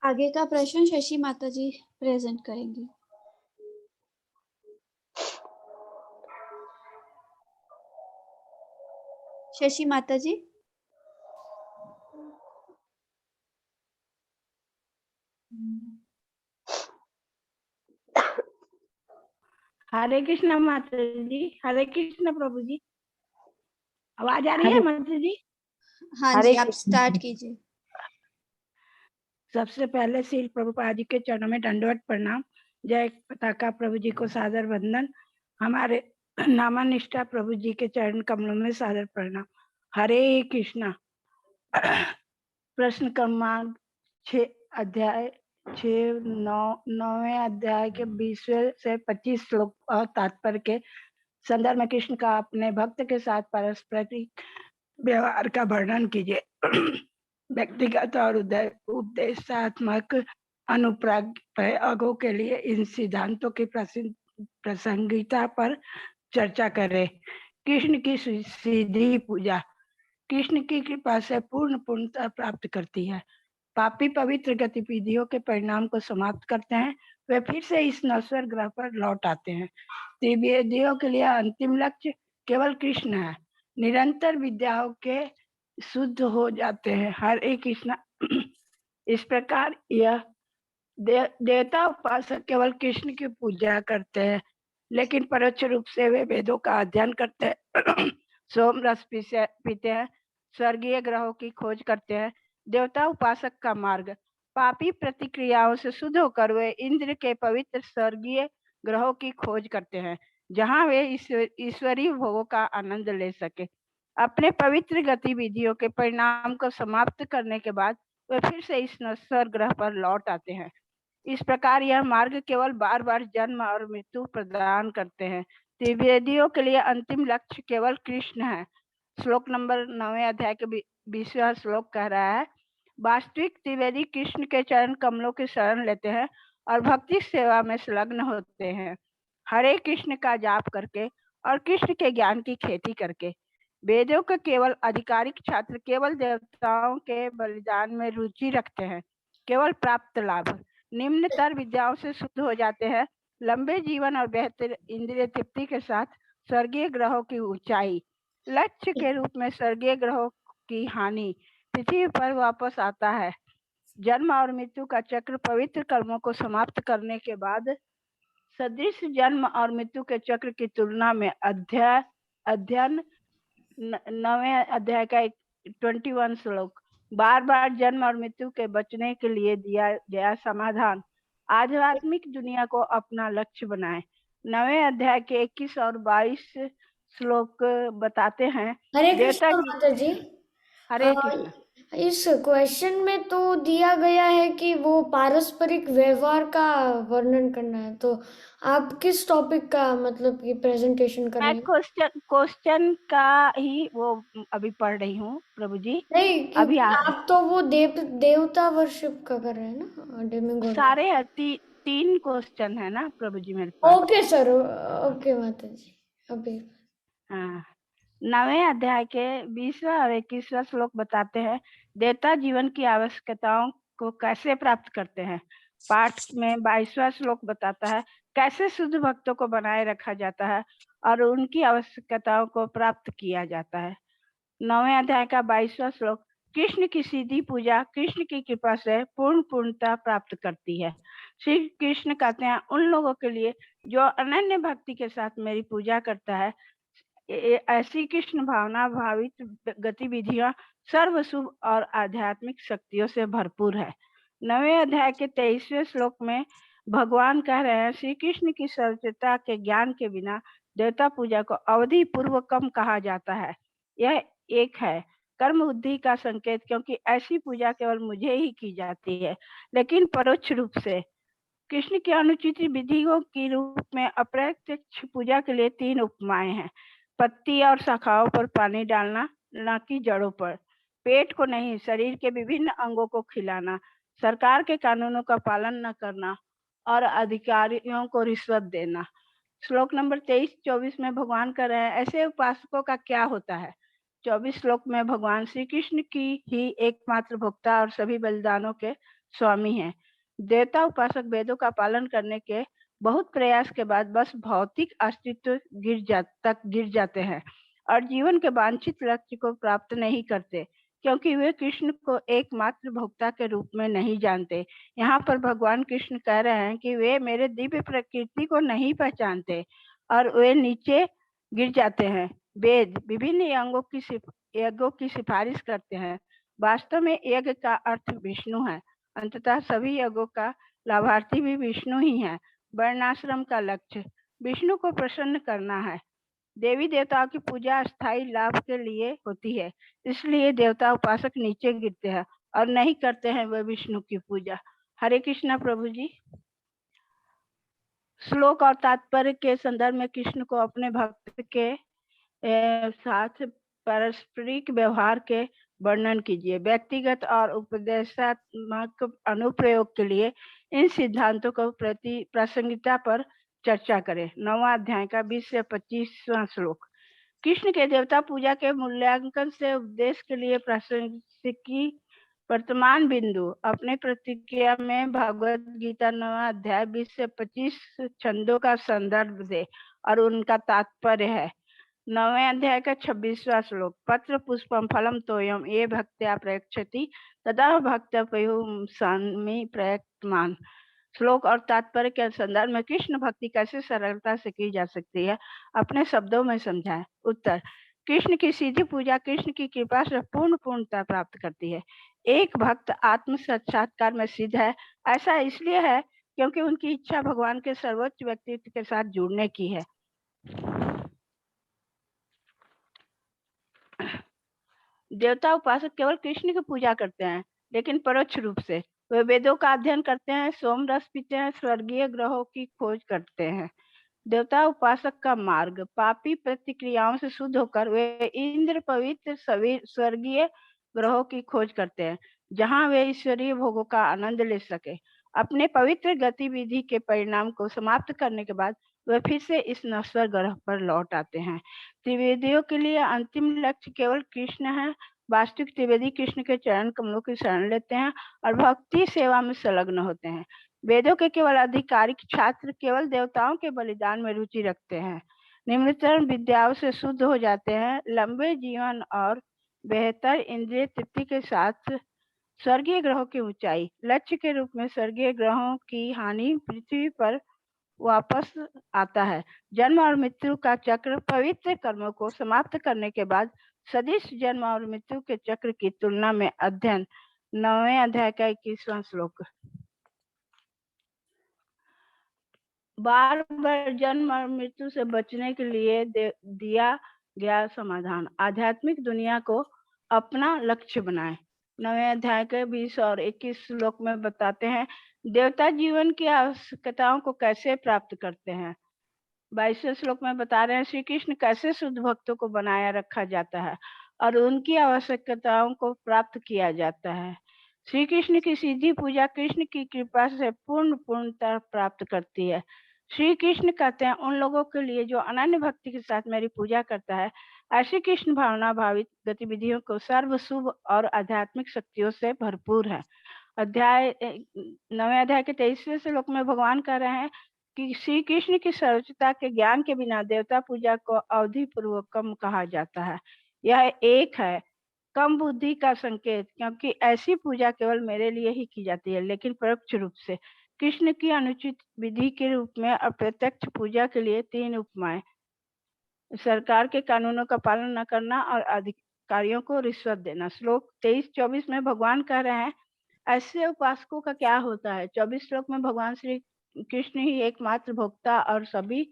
आगे का प्रश्न शशि माता जी प्रेजेंट करेंगी। शशि माता जी। हरे कृष्णा माता जी। हरे कृष्णा प्रभु जी। आवाज आ रही है हरे माता जी? हाँ हरे जी, आप कृष्ण। स्टार्ट कीजिए। सबसे पहले श्री प्रभुपाद जी के चरणों में दंडवत प्रणाम। जय पताका प्रभु जी को सादर वंदन। हमारे नामानिष्ठा प्रभु जी के चरण कमलों में सादर प्रणाम। हरे कृष्णा। प्रश्न क्रमांक 6 अध्याय 9वें अध्याय के 20वें से 25 श्लोक और तात्पर्य के संदर्भ में कृष्ण का अपने भक्त के साथ पारस्परिक व्यवहार का वर्णन कीजिए। व्यक्तिगत और उद्देश्यात्मक अनुप्रयोगों के लिए इन सिद्धांतों की प्रासंगिकता पर चर्चा करें। कृष्ण की सीधी पूजा कृष्ण की कृपा से पूर्णता प्राप्त करती है। पापी पवित्र गतिविधियों के परिणाम को समाप्त करते हैं, वे फिर से इस नश्वर ग्रह पर लौट आते हैं। त्रिवेदियों के लिए अंतिम लक्ष्य केवल कृष्ण है। निरंतर विद्याओं के शुद्ध हो जाते हैं। हरे कृष्ण। इस प्रकार यह देवता उपासक केवल कृष्ण की पूजा करते हैं, लेकिन परोक्ष रूप से वे वेदों का अध्ययन करते हैं, सोम रस पीते हैं, स्वर्गीय ग्रहों की खोज करते हैं। देवता उपासक का मार्ग पापी प्रतिक्रियाओं से शुद्ध होकर वे इंद्र के पवित्र स्वर्गीय ग्रहों की खोज करते हैं, जहां वे ईश्वरीय भोगों का आनंद ले सके। अपने पवित्र गतिविधियों के परिणाम को समाप्त करने के बाद वे फिर से इस नश्वर ग्रह पर लौट आते हैं। इस प्रकार यह मार्ग केवल बार बार जन्म और मृत्यु प्रदान करते हैं। त्रिवेदियों के लिए अंतिम लक्ष्य केवल कृष्ण है। श्लोक नंबर 9वें अध्याय के 20वां श्लोक कह रहा है, वास्तविक त्रिवेदी कृष्ण के चरण कमलों की शरण लेते हैं और भक्ति सेवा में संलग्न होते हैं। हरे कृष्ण का जाप करके और कृष्ण के ज्ञान की खेती करके। वेदों के केवल आधिकारिक छात्र केवल देवताओं के बलिदान में रुचि रखते हैं। केवल प्राप्त लाभ निम्नतर विद्याओं से शुद्ध हो जाते हैं। लंबे जीवन और बेहतर इंद्रिय तृप्ति के साथ स्वर्गीय ग्रहों की ऊंचाई, लक्ष्य के रूप में स्वर्गीय ग्रहों की हानि, पृथ्वी पर वापस आता है। जन्म और मृत्यु का चक्र पवित्र कर्मों को समाप्त करने के बाद सदृश जन्म और मृत्यु के चक्र की तुलना में अध्ययन 9वें अध्याय का 21 श्लोक। बार बार जन्म और मृत्यु के बचने के लिए दिया गया समाधान। आध्यात्मिक दुनिया को अपना लक्ष्य बनाएं। 9वें अध्याय के 21 और 22 श्लोक बताते हैं। हरे देवता कृष्ण जी माता जी। हरे कृष्ण। इस क्वेश्चन में तो दिया गया है कि वो पारस्परिक व्यवहार का वर्णन करना है, तो आप किस टॉपिक का मतलब कि प्रेजेंटेशन कर रहे मैं हैं? क्वेश्चन का ही वो अभी पढ़ रही हूँ प्रभु जी। नहीं, अभी क्योंकि आप तो वो देवता वर्शिप का कर रहे हैं ना, डेमिगॉड। सारे 3 क्वेश्चन है ना प्रभु जी मेरे पास। ओके सर, ओके माता जी। अभी हाँ, 9वें अध्याय के 20वां और 21वां श्लोक बताते हैं देवता जीवन की आवश्यकताओं को कैसे प्राप्त करते हैं। पाठ में 22वां श्लोक बताता है कैसे शुद्ध भक्तों को बनाए रखा जाता है और उनकी आवश्यकताओं को प्राप्त किया जाता है। 9वें अध्याय का 22वां श्लोक कृष्ण की सीधी पूजा कृष्ण की कृपा से पूर्णता प्राप्त करती है। श्री कृष्ण कहते हैं उन लोगों के लिए जो अनन्य भक्ति के साथ मेरी पूजा करता है, ऐसी कृष्ण भावना भावित गतिविधियां सर्व शुभ और आध्यात्मिक शक्तियों से भरपूर है। 9वें अध्याय के 23वें श्लोक में भगवान कह रहे हैं श्री कृष्ण की सर्वज्ञता के ज्ञान के बिना देवता पूजा को अवधि पूर्वकम कहा जाता है। यह एक है कर्म बुद्धि का संकेत, क्योंकि ऐसी पूजा केवल मुझे ही की जाती है, लेकिन परोक्ष रूप से। कृष्ण की अनुचित विधियों के रूप में अप्रत्यक्ष पूजा के लिए 3 उपमाएं हैं। पत्ती और शाखाओं पर पानी डालना, न कि जड़ों पर। पेट को नहीं, शरीर के विभिन्न अंगों को खिलाना। सरकार के कानूनों का पालन न करना और अधिकारियों को रिश्वत देना। श्लोक नंबर 23-24 में भगवान कह रहे हैं ऐसे उपासकों का क्या होता है। 24 श्लोक में भगवान श्री कृष्ण की ही एकमात्र भोक्ता और सभी बलिदानों के स्वामी हैं। देवता उपासक वेदों का पालन करने के बहुत प्रयास के बाद बस भौतिक अस्तित्व गिर जाते हैं और जीवन के वांछित लक्ष्य को प्राप्त नहीं करते, क्योंकि वे कृष्ण को एकमात्र भोक्ता के रूप में नहीं जानते। यहाँ पर भगवान कृष्ण कह रहे हैं कि वे मेरे दिव्य प्रकृति को नहीं पहचानते और वे नीचे गिर जाते हैं। वेद विभिन्न यज्ञों की सिफारिश करते हैं। वास्तव में यज्ञ का अर्थ विष्णु है। अंततः सभी यज्ञों का लाभार्थी भी विष्णु ही है। वर्णाश्रम का लक्ष्य विष्णु को प्रसन्न करना है। देवी देवताओं की पूजा स्थायी लाभ के लिए होती है, इसलिए देवता उपासक नीचे गिरते हैं और नहीं करते हैं वे विष्णु की पूजा। हरे कृष्णा प्रभु जी। श्लोक और तात्पर्य के संदर्भ में कृष्ण को अपने भक्त के साथ पारस्परिक व्यवहार के वर्णन कीजिए। व्यक्तिगत और उपदेशात्मक अनुप्रयोग के लिए इन सिद्धांतों को प्रासंगिकता पर चर्चा करें। 9वां अध्याय का 20 से 25वां श्लोक। कृष्ण के देवता पूजा के मूल्यांकन से उपदेश के लिए प्रासंगिकी वर्तमान बिंदु अपने प्रतिक्रिया में भगवत गीता 9वां अध्याय 20 से 25 छंदों का संदर्भ दे और उनका तात्पर्य है। 9वें अध्याय का 26वां श्लोक पत्र पुष्पम फलम तोयम ये भक्त्या प्रयच्छति तदा भक्त पयुमी प्रयत्मान। श्लोक और तात्पर्य के संदर्भ में कृष्ण भक्ति कैसे सरलता से की जा सकती है, अपने शब्दों में समझाएं। उत्तर कृष्ण की सीधी पूजा कृष्ण की कृपा से पूर्णता प्राप्त करती है। एक भक्त आत्म साक्षात्कार में सिद्ध है। ऐसा इसलिए है क्योंकि उनकी इच्छा भगवान के सर्वोच्च व्यक्तित्व के साथ जुड़ने की है। देवता उपासक केवल कृष्ण की पूजा करते हैं, लेकिन परोक्ष रूप से। वे वेदों का अध्ययन करते हैं, सोम रस पीते हैं, स्वर्गीय ग्रहों की खोज करते हैं। देवता उपासक का मार्ग पापी प्रतिक्रियाओं से शुद्ध होकर वे इंद्र पवित्र स्वर्गीय ग्रहों की खोज करते हैं, जहां वे ईश्वरीय भोगों का आनंद ले सके। अपने पवित्र गतिविधि के परिणाम को समाप्त करने के बाद वे फिर से इस नश्वर ग्रह पर लौट आते हैं। त्रिवेदियों के लिए अंतिम लक्ष्य केवल कृष्ण है। वास्तविक त्रिवेदी कृष्ण के चरण कमलों की शरण लेते हैं और भक्ति सेवा में संलग्न होते हैं। वेदों के केवल आधिकारिक छात्र केवल देवताओं के बलिदान में रुचि रखते हैं, निम्नतम विद्याओं से शुद्ध हो जाते हैं, लंबे जीवन और बेहतर इंद्रिय तृप्ति के साथ स्वर्गीय ग्रहों की ऊंचाई, लक्ष्य के रूप में स्वर्गीय ग्रहों की हानि पृथ्वी पर वापस आता है। जन्म और मृत्यु का चक्र पवित्र कर्मों को समाप्त करने के बाद सदिश जन्म और मृत्यु के चक्र की तुलना में अध्ययन। 9वें अध्याय का 21वां श्लोक। बार बार जन्म और मृत्यु से बचने के लिए दिया गया समाधान। आध्यात्मिक दुनिया को अपना लक्ष्य बनाए। 9वें अध्याय के 20 और 21 श्लोक में बताते हैं देवता जीवन की आवश्यकताओं को कैसे प्राप्त करते हैं। 22वें श्लोक में बता रहे हैं श्री कृष्ण कैसे शुद्ध भक्तों को बनाया रखा जाता है और उनकी आवश्यकताओं को प्राप्त किया जाता है। श्री कृष्ण की सीधी पूजा कृष्ण की कृपा से पूर्णता प्राप्त करती है। श्री कृष्ण कहते हैं उन लोगों के लिए जो अनन्य भक्ति के साथ मेरी पूजा करता है, ऐसी कृष्ण भावना भावित गतिविधियों को सर्व शुभ और आध्यात्मिक शक्तियों से भरपूर है। 9वें अध्याय के 23वें श्लोक में भगवान कह रहे हैं कि श्री कृष्ण की सर्वोच्चता के ज्ञान के बिना देवता पूजा को अवधि पूर्वक कम कहा जाता है। यह एक है कम बुद्धि का संकेत, क्योंकि ऐसी पूजा केवल मेरे लिए ही की जाती है, लेकिन परोक्ष रूप से कृष्ण की अनुचित विधि के रूप में अप्रत्यक्ष पूजा के लिए 3 उपमाएं। सरकार के कानूनों का पालन न करना और अधिकारियों को रिश्वत देना। श्लोक 23-24 में भगवान कह रहे हैं ऐसे उपासकों का क्या होता है। 24 श्लोक में भगवान श्री कृष्ण ही एकमात्र भोक्ता और सभी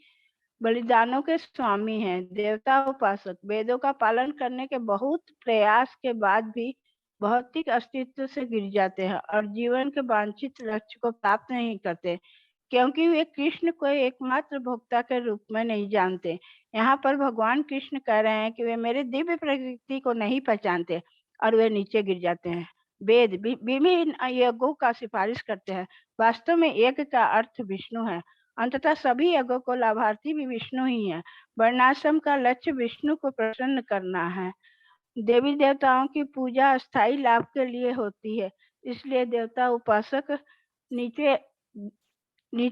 बलिदानों के स्वामी हैं। देवता उपासक वेदों का पालन करने के बहुत प्रयास के बाद भी भौतिक अस्तित्व से गिर जाते हैं और जीवन के वांछित लक्ष्य को प्राप्त नहीं करते, क्योंकि वे कृष्ण को एकमात्र भोक्ता के रूप में नहीं जानते। यहाँ पर भगवान कृष्ण कह रहे हैं कि वे मेरे दिव्य प्रकृति को नहीं पहचानते और वे नीचे गिर जाते हैं। वेद विभिन्न यज्ञों का सिफारिश करते हैं। वास्तव में यज्ञ का अर्थ विष्णु है। अंततः सभी यज्ञों को लाभार्थी भी विष्णु ही है। वर्णाश्रम का लक्ष्य विष्णु को प्रसन्न करना है। देवी देवताओं की पूजा स्थायी लाभ के लिए होती है, इसलिए देवता उपासक नीचे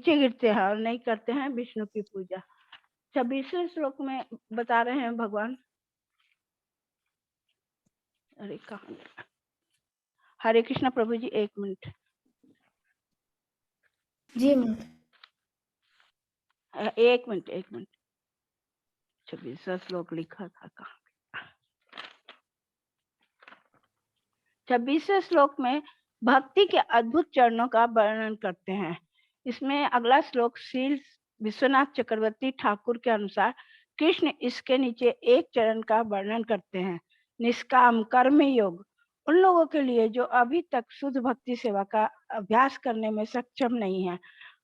गिरते हैं और नहीं करते हैं विष्णु की पूजा। 26वें श्लोक में बता रहे हैं भगवान, अरे कहाँ, हरे कृष्णा प्रभु जी 1 मिनट। जी मैम। 1 मिनट 26वां श्लोक लिखा था कहाँ। 26वें श्लोक में भक्ति के अद्भुत चरणों का वर्णन करते हैं। इसमें अगला श्लोक श्री विश्वनाथ चक्रवर्ती ठाकुर के अनुसार कृष्ण इसके नीचे एक चरण का वर्णन करते हैं। निष्काम कर्म योग उन लोगों के लिए जो अभी तक शुद्ध भक्ति सेवा का अभ्यास करने में सक्षम नहीं है।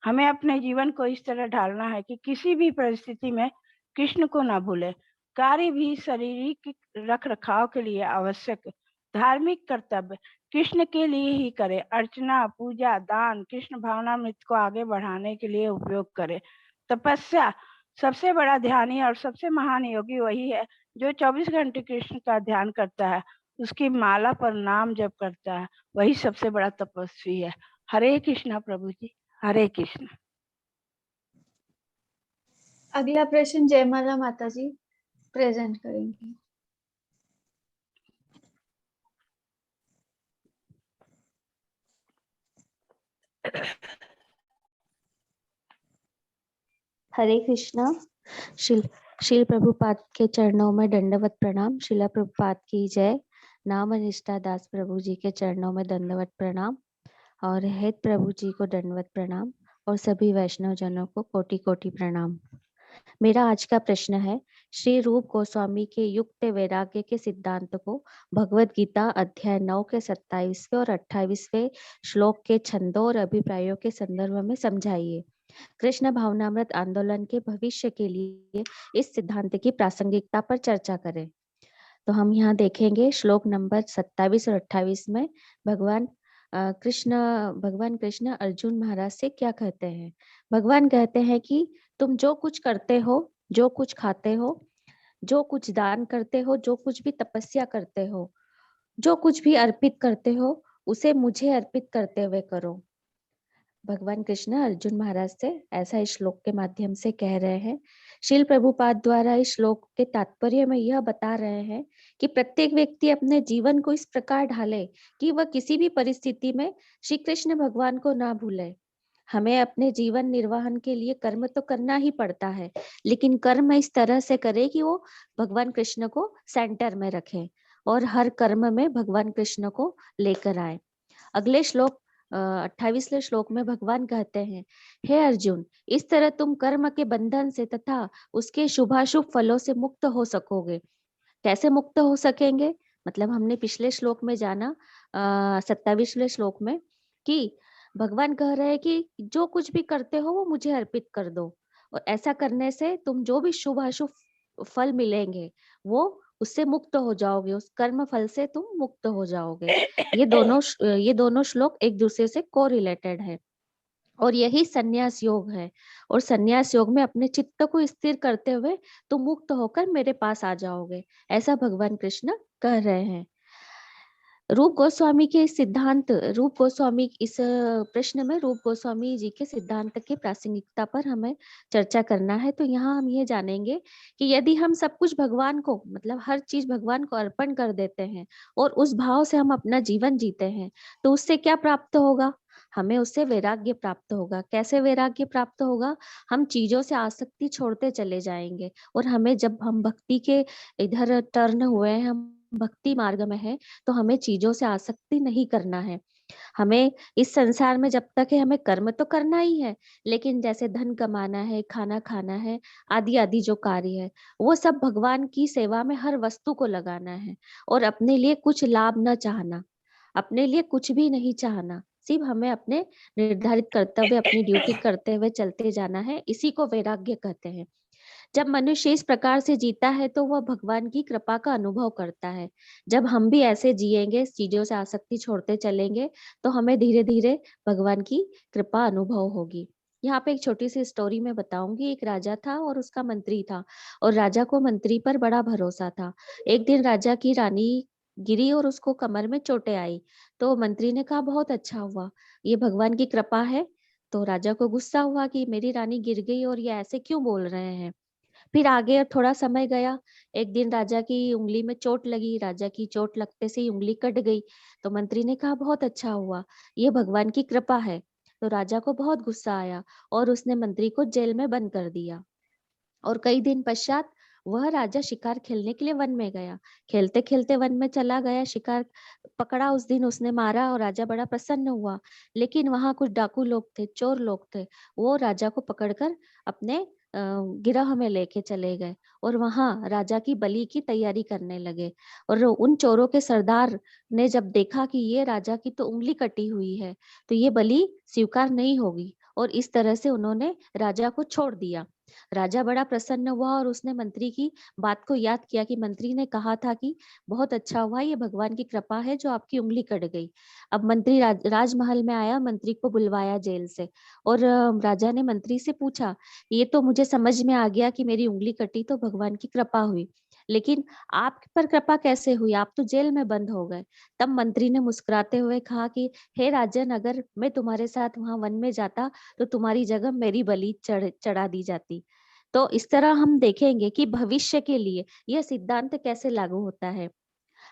हमें अपने जीवन को इस तरह ढालना है कि किसी भी परिस्थिति में कृष्ण को ना भूले। कार्य भी शारीरिक रख रखाव के लिए आवश्यक धार्मिक कर्तव्य कृष्ण के लिए ही करे। अर्चना, पूजा, दान कृष्ण भावनामृत को आगे बढ़ाने के लिए उपयोग करे। तपस्या सबसे बड़ा ध्यानी और सबसे महान योगी वही है जो 24 घंटे कृष्ण का ध्यान करता है, उसकी माला पर नाम जप करता है, वही सबसे बड़ा तपस्वी है। हरे कृष्णा प्रभु जी, हरे कृष्ण। अगला प्रश्न जयमाला माता जी प्रेजेंट करेंगी। हरे कृष्णा। श्रील प्रभुपाद के चरणों में दंडवत प्रणाम। शिला प्रभुपाद की जय। नाम निष्ठा दास प्रभु जी के चरणों में दंडवत प्रणाम और हेत प्रभु जी को दंडवत प्रणाम और सभी वैष्णव जनों को कोटि कोटि प्रणाम। मेरा आज का प्रश्न है, श्री रूप गोस्वामी के युक्त वैराग्य के सिद्धांत को भगवत गीता अध्याय 9 के 27वें और 28वें श्लोक के छंदों और अभिप्रायों के संदर्भ में समझाइए। कृष्ण भावनामृत आंदोलन के भविष्य के लिए इस सिद्धांत की प्रासंगिकता पर चर्चा करें। तो हम यहाँ देखेंगे श्लोक नंबर 27 और 28 में भगवान कृष्ण अर्जुन महाराज से क्या कहते हैं। भगवान कहते हैं कि तुम जो कुछ करते हो, जो कुछ खाते हो, जो कुछ दान करते हो, जो कुछ भी तपस्या करते हो, जो कुछ भी अर्पित करते हो, उसे मुझे अर्पित करते हुए करो। भगवान कृष्ण अर्जुन महाराज से ऐसा इस श्लोक के माध्यम से कह रहे हैं। श्रील प्रभुपाद द्वारा इस श्लोक के तात्पर्य में यह बता रहे हैं कि प्रत्येक व्यक्ति अपने जीवन को इस प्रकार ढाले कि वह किसी भी परिस्थिति में श्री कृष्ण भगवान को ना भूले। हमें अपने जीवन निर्वाहन के लिए कर्म तो करना ही पड़ता है, लेकिन कर्म इस तरह से करे कि वो भगवान कृष्ण को सेंटर में रखे और हर कर्म में भगवान कृष्ण को लेकर आए। अगले श्लोक 28वें श्लोक में भगवान कहते हैं, हे अर्जुन, इस तरह तुम कर्म के बंधन से तथा उसके शुभाशुभ फलों से मुक्त हो सकोगे। कैसे मुक्त हो सकेंगे? मतलब हमने पिछले श्लोक में जाना 27वें श्लोक में कि भगवान कह रहे हैं कि जो कुछ भी करते हो वो मुझे अर्पित कर दो, और ऐसा करने से तुम जो भी शुभ अशुभ फल मिलेंगे वो उससे मुक्त हो जाओगे, उस कर्म फल से तुम मुक्त हो जाओगे। ये दोनों श्लोक एक दूसरे से कोरिलेटेड है और यही संन्यास योग है। और संन्यास योग में अपने चित्त को स्थिर करते हुए तुम मुक्त होकर मेरे पास आ जाओगे, ऐसा भगवान कृष्ण कह रहे हैं। रूप गोस्वामी इस प्रश्न में रूप गोस्वामी जी के सिद्धांत की प्रासंगिकता पर हमें चर्चा करना है। तो यहाँ हम ये जानेंगे कि यदि हम सब कुछ भगवान को, मतलब हर चीज भगवान को अर्पण कर देते हैं और उस भाव से हम अपना जीवन जीते हैं, तो उससे क्या प्राप्त होगा? हमें उससे वैराग्य प्राप्त होगा। कैसे वैराग्य प्राप्त होगा? हम चीजों से आसक्ति छोड़ते चले जाएंगे और हमें, जब हम भक्ति के इधर टर्न हुए हैं, हम भक्ति मार्ग में है, तो हमें चीजों से आसक्ति नहीं करना है। हमें इस संसार में जब तक है हमें कर्म तो करना ही है, लेकिन जैसे धन कमाना है, खाना खाना है, आदि आदि जो कार्य है वो सब भगवान की सेवा में हर वस्तु को लगाना है और अपने लिए कुछ लाभ न चाहना, अपने लिए कुछ भी नहीं चाहना, सिर्फ हमें अपने निर्धारित कर्तव्य, अपनी ड्यूटी करते हुए चलते जाना है। इसी को वैराग्य कहते हैं। जब मनुष्य इस प्रकार से जीता है तो वह भगवान की कृपा का अनुभव करता है। जब हम भी ऐसे जिएंगे, चीजों से आसक्ति छोड़ते चलेंगे, तो हमें धीरे धीरे भगवान की कृपा अनुभव होगी। यहाँ पे एक छोटी सी स्टोरी में बताऊंगी। एक राजा था और उसका मंत्री था, और राजा को मंत्री पर बड़ा भरोसा था। एक दिन राजा की रानी गिरी और उसको कमर में चोटें आई। तो मंत्री ने कहा, बहुत अच्छा हुआ, ये भगवान की कृपा है। तो राजा को गुस्सा हुआ कि मेरी रानी गिर गई और ये ऐसे क्यों बोल रहे हैं। फिर आगे थोड़ा समय गया। एक दिन राजा की उंगली में चोट लगी। राजा की चोट लगते से ही उंगली कट गई। तो मंत्री ने कहा, बहुत अच्छा हुआ, ये भगवान की कृपा है। तो राजा को बहुत गुस्सा आया और उसने मंत्री को जेल में बंद कर दिया। और कई दिन पश्चात वह राजा शिकार खेलने के लिए वन में गया। खेलते खेलते वन में चला गया, शिकार पकड़ा उस दिन उसने, मारा और राजा बड़ा प्रसन्न हुआ। लेकिन वहां कुछ डाकू लोग थे, चोर लोग थे, वो राजा को पकड़कर अपने गिरह में लेके चले गए और वहां राजा की बलि की तैयारी करने लगे। और उन चोरों के सरदार ने जब देखा कि ये राजा की तो उंगली कटी हुई है, तो ये बलि स्वीकार नहीं होगी, और इस तरह से उन्होंने राजा को छोड़ दिया। राजा बड़ा प्रसन्न हुआ और उसने मंत्री की बात को याद किया कि मंत्री ने कहा था कि बहुत अच्छा हुआ, ये भगवान की कृपा है जो आपकी उंगली कट गई। अब मंत्री राजमहल में आया, मंत्री को बुलवाया जेल से, और राजा ने मंत्री से पूछा, ये तो मुझे समझ में आ गया कि मेरी उंगली कटी तो भगवान की कृपा हुई, लेकिन आप पर कृपा कैसे हुई? आप तो जेल में बंद हो गए। तब मंत्री ने मुस्कुराते हुए कहा कि हे राजन, अगर मैं तुम्हारे साथ वहां वन में जाता तो तुम्हारी जगह मेरी बलि चढ़ा दी जाती। तो इस तरह हम देखेंगे कि भविष्य के लिए यह सिद्धांत कैसे लागू होता है।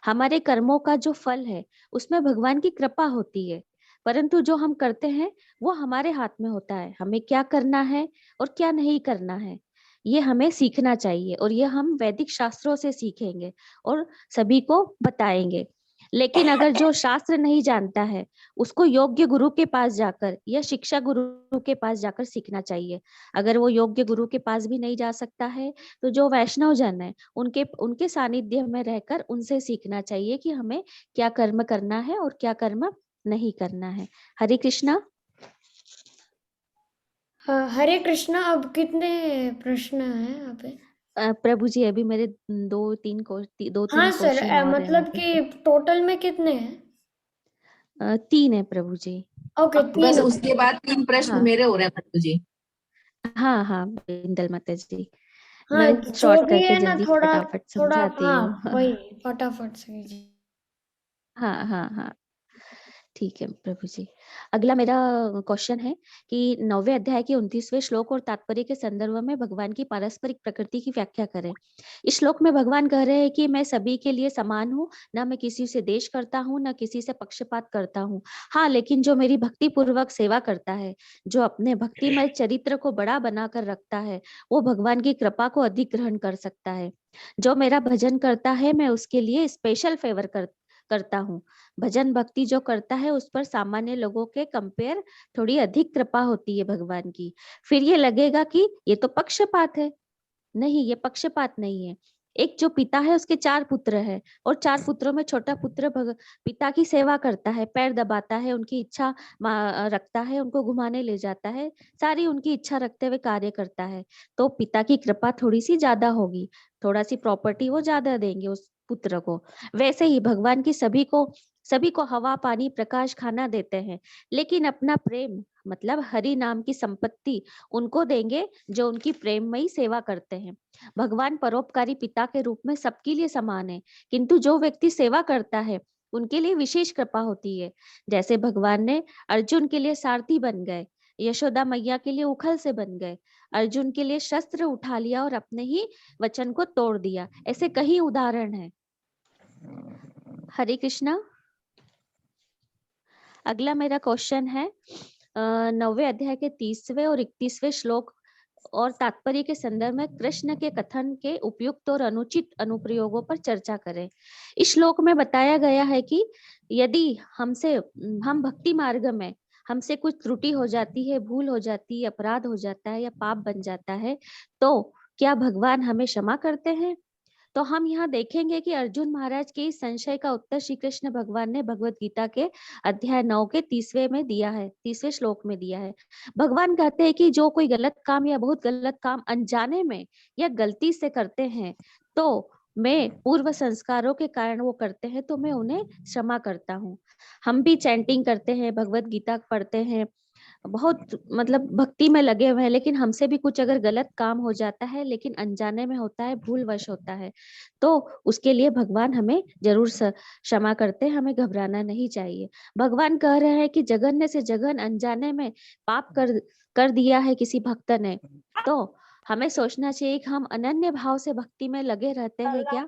हमारे कर्मों का जो फल है उसमें भगवान की कृपा होती है, परंतु जो हम करते हैं वो हमारे हाथ में होता है। हमें क्या करना है और क्या नहीं करना है, ये हमें सीखना चाहिए, और ये हम वैदिक शास्त्रों से सीखेंगे और सभी को बताएंगे। लेकिन अगर जो शास्त्र नहीं जानता है, उसको योग्य गुरु के पास जाकर या शिक्षा गुरु के पास जाकर सीखना चाहिए। अगर वो योग्य गुरु के पास भी नहीं जा सकता है, तो जो वैष्णव जन है उनके सानिध्य में रहकर उनसे सीखना चाहिए कि हमें क्या कर्म करना है और क्या कर्म नहीं करना है। हरे कृष्णा। हरे कृष्णा। अब कितने प्रश्न हैं यहाँ पे? प्रभु जी, अभी मेरे दो तीन हाँ सर, क्वेश्चन और है यहाँ मतलब पे। कि टोटल में कितने हैं? 3 है प्रभु जी। ओके, अब बस 3 उसके बाद 3 प्रश्न हाँ मेरे हो रहे हैं प्रभु जी। हाँ हाँ, बिंदल माता जी, हाँ, मैं जो शॉर्ट भी करके है ना, जल्दी थोड़ा फटाफट थोड़ा, समझाती हाँ हूँ। वही फटाफट से कीजिए। हाँ हाँ हाँ, ठीक है प्रभु जी। अगला मेरा क्वेश्चन है कि 9वें अध्याय के 29वें श्लोक और तात्पर्य के संदर्भ में भगवान की पारस्परिक प्रकृति की व्याख्या करें। इस श्लोक में भगवान कह रहे हैं कि मैं सभी के लिए समान हूँ, ना मैं किसी से द्वेष करता हूँ, ना किसी से पक्षपात करता हूँ। हाँ, लेकिन जो मेरी भक्ति पूर्वक सेवा करता है, जो अपने भक्तिमय चरित्र को बड़ा बनाकर रखता है, वो भगवान की कृपा को अधिक ग्रहण कर सकता है। जो मेरा भजन करता है, मैं उसके लिए स्पेशल फेवर करता हूँ। भजन भक्ति जो करता है उस पर सामान्य लोगों के कंपेयर थोड़ी अधिक कृपा होती है भगवान की। फिर ये लगेगा कि ये तो पक्षपात है। नहीं, ये पक्षपात नहीं है। एक जो पिता है उसके 4 पुत्र है और 4 पुत्रों में छोटा पुत्र पिता की सेवा करता है, पैर दबाता है, उनकी इच्छा रखता है, उनको घुमाने ले जाता है, सारी उनकी इच्छा रखते हुए कार्य करता है। तो पिता की कृपा थोड़ी सी ज्यादा होगी, थोड़ा सी प्रॉपर्टी वो ज्यादा देंगे उस पुत्र को। वैसे ही भगवान की सभी को हवा, पानी, प्रकाश, खाना देते हैं, लेकिन अपना प्रेम मतलब हरि नाम की संपत्ति उनको देंगे जो उनकी प्रेममयी सेवा करते हैं। भगवान परोपकारी पिता के रूप में सबके लिए समान है, किंतु जो व्यक्ति सेवा करता है उनके लिए विशेष कृपा होती है। जैसे भगवान ने अर्जुन के लिए सारथी बन गए, यशोदा मैया के लिए उखल से बन गए, अर्जुन के लिए शस्त्र उठा लिया और अपने ही वचन को तोड़ दिया। ऐसे कई उदाहरण हैं। हरे कृष्णा। अगला मेरा क्वेश्चन है 9वें अध्याय के 30वें और 31वें श्लोक और तात्पर्य के संदर्भ में कृष्ण के कथन के उपयुक्त और अनुचित अनुप्रयोगों पर चर्चा करें। इस श्लोक में बताया गया है कि यदि हम भक्ति मार्ग में हमसे कुछ त्रुटि हो जाती है, भूल हो जाती है, अपराध हो जाता है या पाप बन जाता है, तो क्या भगवान हमें क्षमा करते हैं? तो हम यहाँ देखेंगे कि अर्जुन महाराज के इस संशय का उत्तर श्री कृष्ण भगवान ने भगवत गीता के अध्याय 9 के 30वें श्लोक में दिया है। भगवान कहते हैं कि जो कोई गलत काम या बहुत गलत काम अनजाने में या गलती से करते हैं, तो मैं पूर्व संस्कारों के कारण वो करते हैं, तो मैं उन्हें क्षमा करता हूँ। हम भी चैंटिंग करते हैं, भगवत गीता पढ़ते हैं, बहुत मतलब भक्ति में लगे हुए हैं, लेकिन हमसे भी कुछ अगर गलत काम हो जाता है, लेकिन अनजाने में होता है, भूलवश होता है, तो उसके लिए भगवान हमें जरूर क्षमा करते हैं, हमें घबराना नहीं चाहिए। भगवान कह रहे हैं कि जघन्य से जघन अनजाने में पाप कर दिया है किसी भक्त ने, तो हमें सोचना चाहिए कि हम अनन्य भाव से भक्ति में लगे रहते हैं क्या?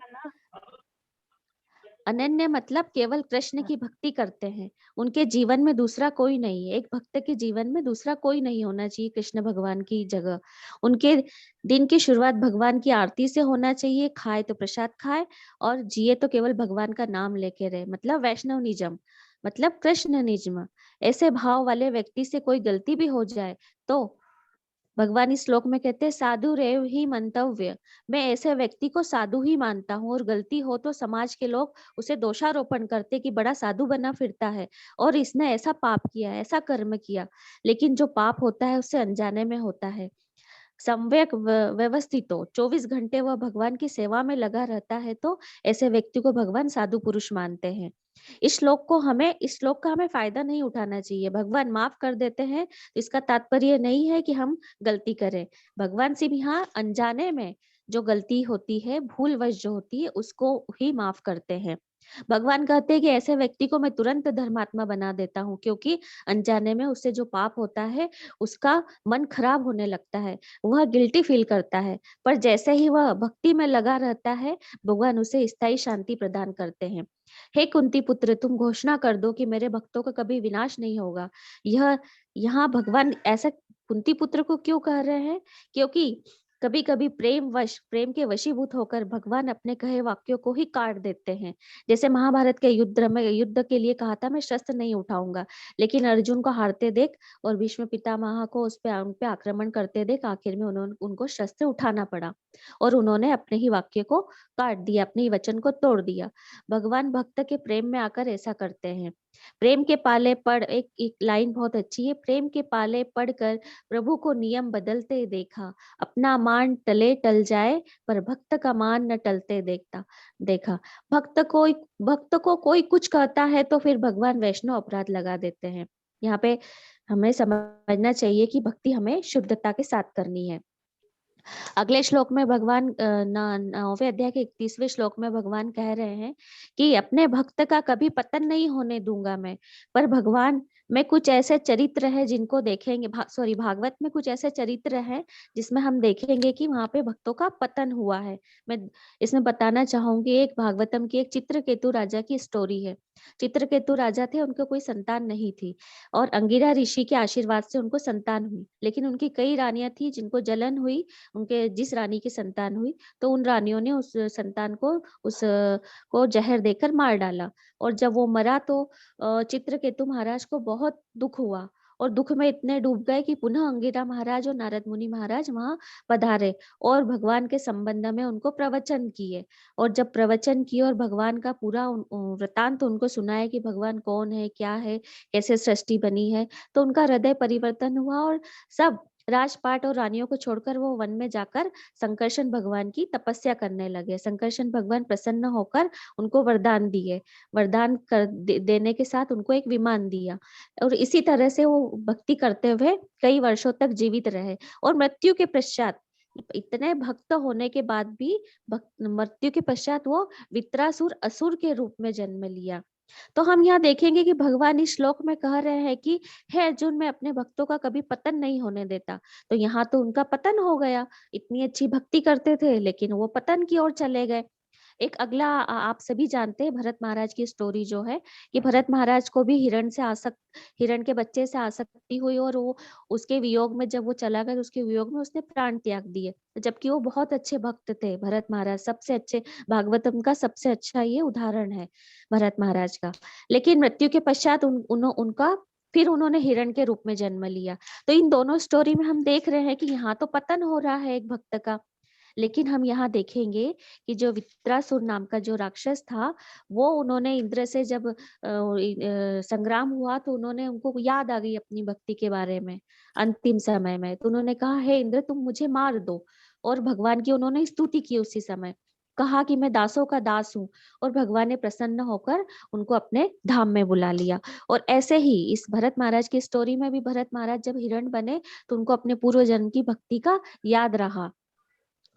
अनन्य मतलब केवल कृष्ण की भक्ति करते हैं, उनके जीवन में दूसरा कोई नहीं है। एक भक्त के जीवन में दूसरा कोई नहीं होना चाहिए कृष्ण भगवान की जगह। उनके दिन की शुरुआत भगवान की आरती से होना चाहिए, खाए तो प्रसाद खाए और जिए तो केवल भगवान का नाम लेके रहे, मतलब वैष्णव निजम, मतलब कृष्ण निजम। ऐसे भाव वाले व्यक्ति से कोई गलती भी हो जाए तो भगवान इस श्लोक में कहते हैं साधु रेव ही मंतव्य। मैं ऐसे व्यक्ति को साधु ही मानता हूँ, और गलती हो तो समाज के लोग उसे दोषारोपण करते कि बड़ा साधु बना फिरता है और इसने ऐसा पाप किया, ऐसा कर्म किया। लेकिन जो पाप होता है उससे अनजाने में होता है। सम्यक व्यवस्थित हो, 24 घंटे वह भगवान की सेवा में लगा रहता है, तो ऐसे व्यक्ति को भगवान साधु पुरुष मानते हैं। इस श्लोक का हमें फायदा नहीं उठाना चाहिए। भगवान माफ कर देते हैं, इसका तात्पर्य नहीं है कि हम गलती करें। भगवान सिर्फ यहाँ अनजाने में जो गलती होती है, भूलवश जो होती है, उसको ही माफ करते हैं। भगवान कहते हैं कि ऐसे व्यक्ति को मैं तुरंत धर्मात्मा बना देता हूँ, क्योंकि अनजाने में उससे जो पाप होता है उसका मन खराब होने लगता है, वह गिल्टी फील करता है। पर जैसे ही वह भक्ति में लगा रहता है, भगवान उसे स्थायी शांति प्रदान करते हैं। हे कुंती पुत्र, तुम घोषणा कर दो कि मेरे भक्तों का कभी विनाश नहीं होगा। यह यहाँ भगवान ऐसा कुंती पुत्र को क्यों कह रहे हैं? क्योंकि कभी कभी प्रेम के वशीभूत होकर भगवान अपने कहे वाक्यों को ही काट देते हैं। जैसे महाभारत के युद्ध के लिए कहा था मैं शस्त्र नहीं उठाऊंगा, लेकिन अर्जुन को हारते देख और भीष्म पितामह को उन पे आक्रमण करते देख आखिर में उनको शस्त्र उठाना पड़ा और उन्होंने अपने ही वाक्य को काट दिया, अपने ही वचन को तोड़ दिया। भगवान भक्त के प्रेम में आकर ऐसा करते हैं। प्रेम के पाले पढ़, एक लाइन बहुत अच्छी है, प्रेम के पाले पढ़कर प्रभु को नियम बदलते देखा, अपना मान टले टल जाए पर भक्त का मान न टलते देखा। भक्त को कोई कुछ कहता है तो फिर भगवान वैष्णव अपराध लगा देते हैं। यहाँ पे हमें समझना चाहिए कि भक्ति हमें शुद्धता के साथ करनी है। अगले श्लोक में भगवान 9वें अध्याय के 31वें श्लोक में भगवान कह रहे हैं कि अपने भक्त का कभी पतन नहीं होने दूंगा मैं। पर भगवान में कुछ ऐसे चरित्र है जिनको देखेंगे, भागवत में कुछ ऐसे चरित्र है जिसमें हम देखेंगे कि वहां पे भक्तों का पतन हुआ है। मैं इसमें बताना चाहूंगी, एक भागवतम की एक चित्रकेतु राजा की स्टोरी है। चित्रकेतु राजा थे, उनको कोई संतान नहीं थी और अंगिरा ऋषि के आशीर्वाद से उनको संतान हुई। लेकिन उनकी कई रानियां थी जिनको जलन हुई, उनके जिस रानी की संतान हुई तो उन रानियों ने उस संतान को को जहर देकर मार डाला। और जब वो मरा तो चित्रकेतु महाराज को बहुत दुख हुआ और दुख में इतने डूब गए कि पुनः अंगिरा महाराज और नारद मुनि महाराज वहां पधारे और भगवान के संबंध में उनको प्रवचन किए। और जब प्रवचन किए और भगवान का पूरा वृतांत उनको सुनाया कि भगवान कौन है, क्या है, कैसे सृष्टि बनी है, तो उनका हृदय परिवर्तन हुआ और सब राजपाट और रानियों को छोड़कर वो वन में जाकर संकर्षण भगवान की तपस्या करने लगे। संकर्षण भगवान प्रसन्न होकर उनको वरदान दिए। वरदान देने के साथ उनको एक विमान दिया और इसी तरह से वो भक्ति करते हुए कई वर्षों तक जीवित रहे। और मृत्यु के पश्चात, इतने भक्त होने के बाद भी मृत्यु के पश्चात वो वित्रासुर असुर के रूप में जन्म लिया। तो हम यहाँ देखेंगे कि भगवान इस श्लोक में कह रहे हैं कि हे अर्जुन, मैं अपने भक्तों का कभी पतन नहीं होने देता। तो यहाँ तो उनका पतन हो गया। इतनी अच्छी भक्ति करते थे लेकिन वो पतन की ओर चले गए। एक अगला आप सभी जानते हैं भरत महाराज की स्टोरी जो है कि भरत महाराज को भी हिरण के बच्चे से आसक्ति हुई और वो उसके वियोग में जब वो चला गया, उसके वियोग में उसने प्राण त्याग दिए। जबकि वो बहुत अच्छे भक्त थे भरत महाराज, सबसे अच्छे, भागवतम का सबसे अच्छा ये उदाहरण है भरत महाराज का। लेकिन मृत्यु के पश्चात उनका फिर उन्होंने हिरण के रूप में जन्म लिया। तो इन दोनों स्टोरी में हम देख रहे हैं कि यहाँ तो पतन हो रहा है एक भक्त का, लेकिन हम यहाँ देखेंगे कि जो वित्रासुर नाम का जो राक्षस था, वो उन्होंने इंद्र से जब संग्राम हुआ तो उन्होंने, उनको याद आ गई अपनी भक्ति के बारे में अंतिम समय में, तो उन्होंने कहा हे इंद्र तुम मुझे मार दो। और भगवान की उन्होंने स्तुति की उसी समय, कहा कि मैं दासों का दास हूँ। और भगवान ने प्रसन्न होकर उनको अपने धाम में बुला लिया। और ऐसे ही इस भरत महाराज की स्टोरी में भी भरत महाराज जब हिरण बने तो उनको अपने पूर्व जन्म की भक्ति का याद रहा